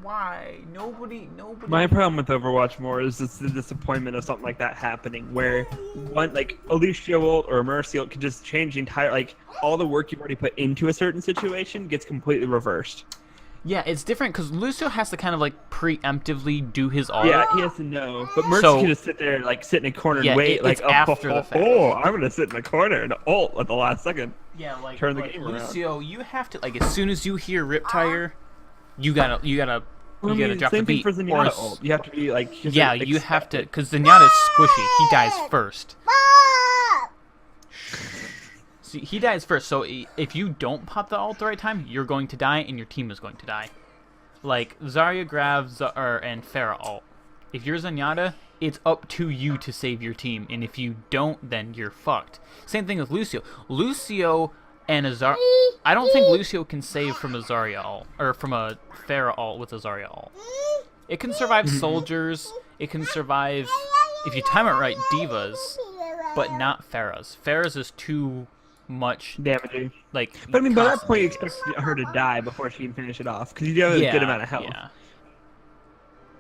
why? Nobody. My problem with Overwatch more is just the disappointment of something like that happening, where one like a Lucio ult or a Mercy ult could just change the entire, like, all the work you've already put into a certain situation gets completely reversed. Yeah, it's different because Lucio has to kind of like preemptively do his ult. Yeah, he has to know, but Mercy So- can just sit there, like, sit in a corner Yeah, and wait, it's like, after the fact. I'm gonna sit in the corner and ult at the last second. Yeah, like, Turn the game around. Lucio, you have to, like, as soon as you hear Rip Tire, you gotta Well, I mean, drop the same thing beat. for or Zenyatta s- ult. You have to be like, Yeah, you have to, because Zenyatta's squishy. He dies first. See, he dies first, so if you don't pop the ult at the right time, you're going to die, and your team is going to die. Like, Zarya grabs and Pharah ult. If you're Zenyatta, it's up to you to save your team, and if you don't, then you're fucked. Same thing with Lucio. Lucio and a Zarya... I don't think Lucio can save from a Zarya ult, or from a Pharah ult with a Zarya ult. It can survive soldiers, it can survive, if you time it right, Divas, but not Pharah's. Pharah's is too much, damaging. like... But I mean, by that point, you constantly expect her to die before she can finish it off, because you do have a good amount of health. Yeah.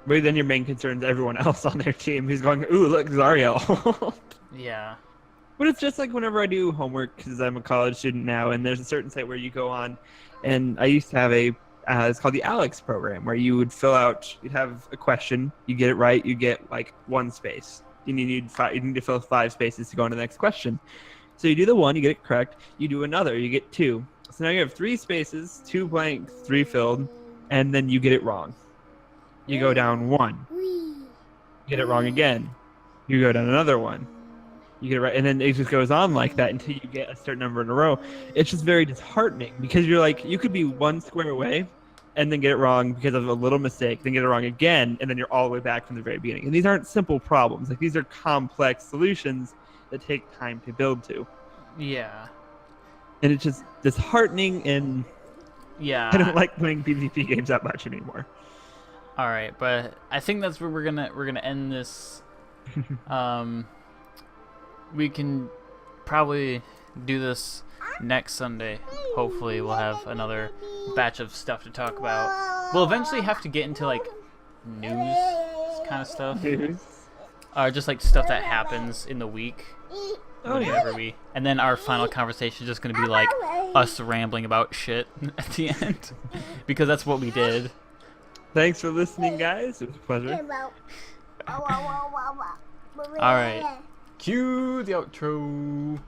But then your main concern is everyone else on their team who's going, ooh, look, Zarya. Yeah. But it's just like whenever I do homework, because I'm a college student now, and there's a certain site where you go on, and I used to have it's called the Alex program, where you would you'd have a question, you get it right, you get like 1 space. You need to fill 5 spaces to go on to the next question. So you do the 1, you get it correct, you do another, you get 2. So now you have 3 spaces, 2 blank, 3 filled, and then you get it wrong. You go down 1. You get it wrong again. You go down another 1. You get it right, and then it just goes on like that until you get a certain number in a row. It's just very disheartening because you're like, you could be 1 square away and then get it wrong because of a little mistake, then get it wrong again, and then you're all the way back from the very beginning. And these aren't simple problems. Like, these are complex solutions that take time to build to. Yeah. And it's just disheartening, and Yeah. I don't like playing PvP games that much anymore. All right, but I think that's where we're gonna end this. We can probably do this next Sunday. Hopefully, we'll have another batch of stuff to talk about. We'll eventually have to get into like news kind of stuff, or just like stuff that happens in the week. Whenever and then our final conversation is just gonna be like us rambling about shit at the end, because that's what we did. Thanks for listening, guys. It was a pleasure. All right. Cue the outro.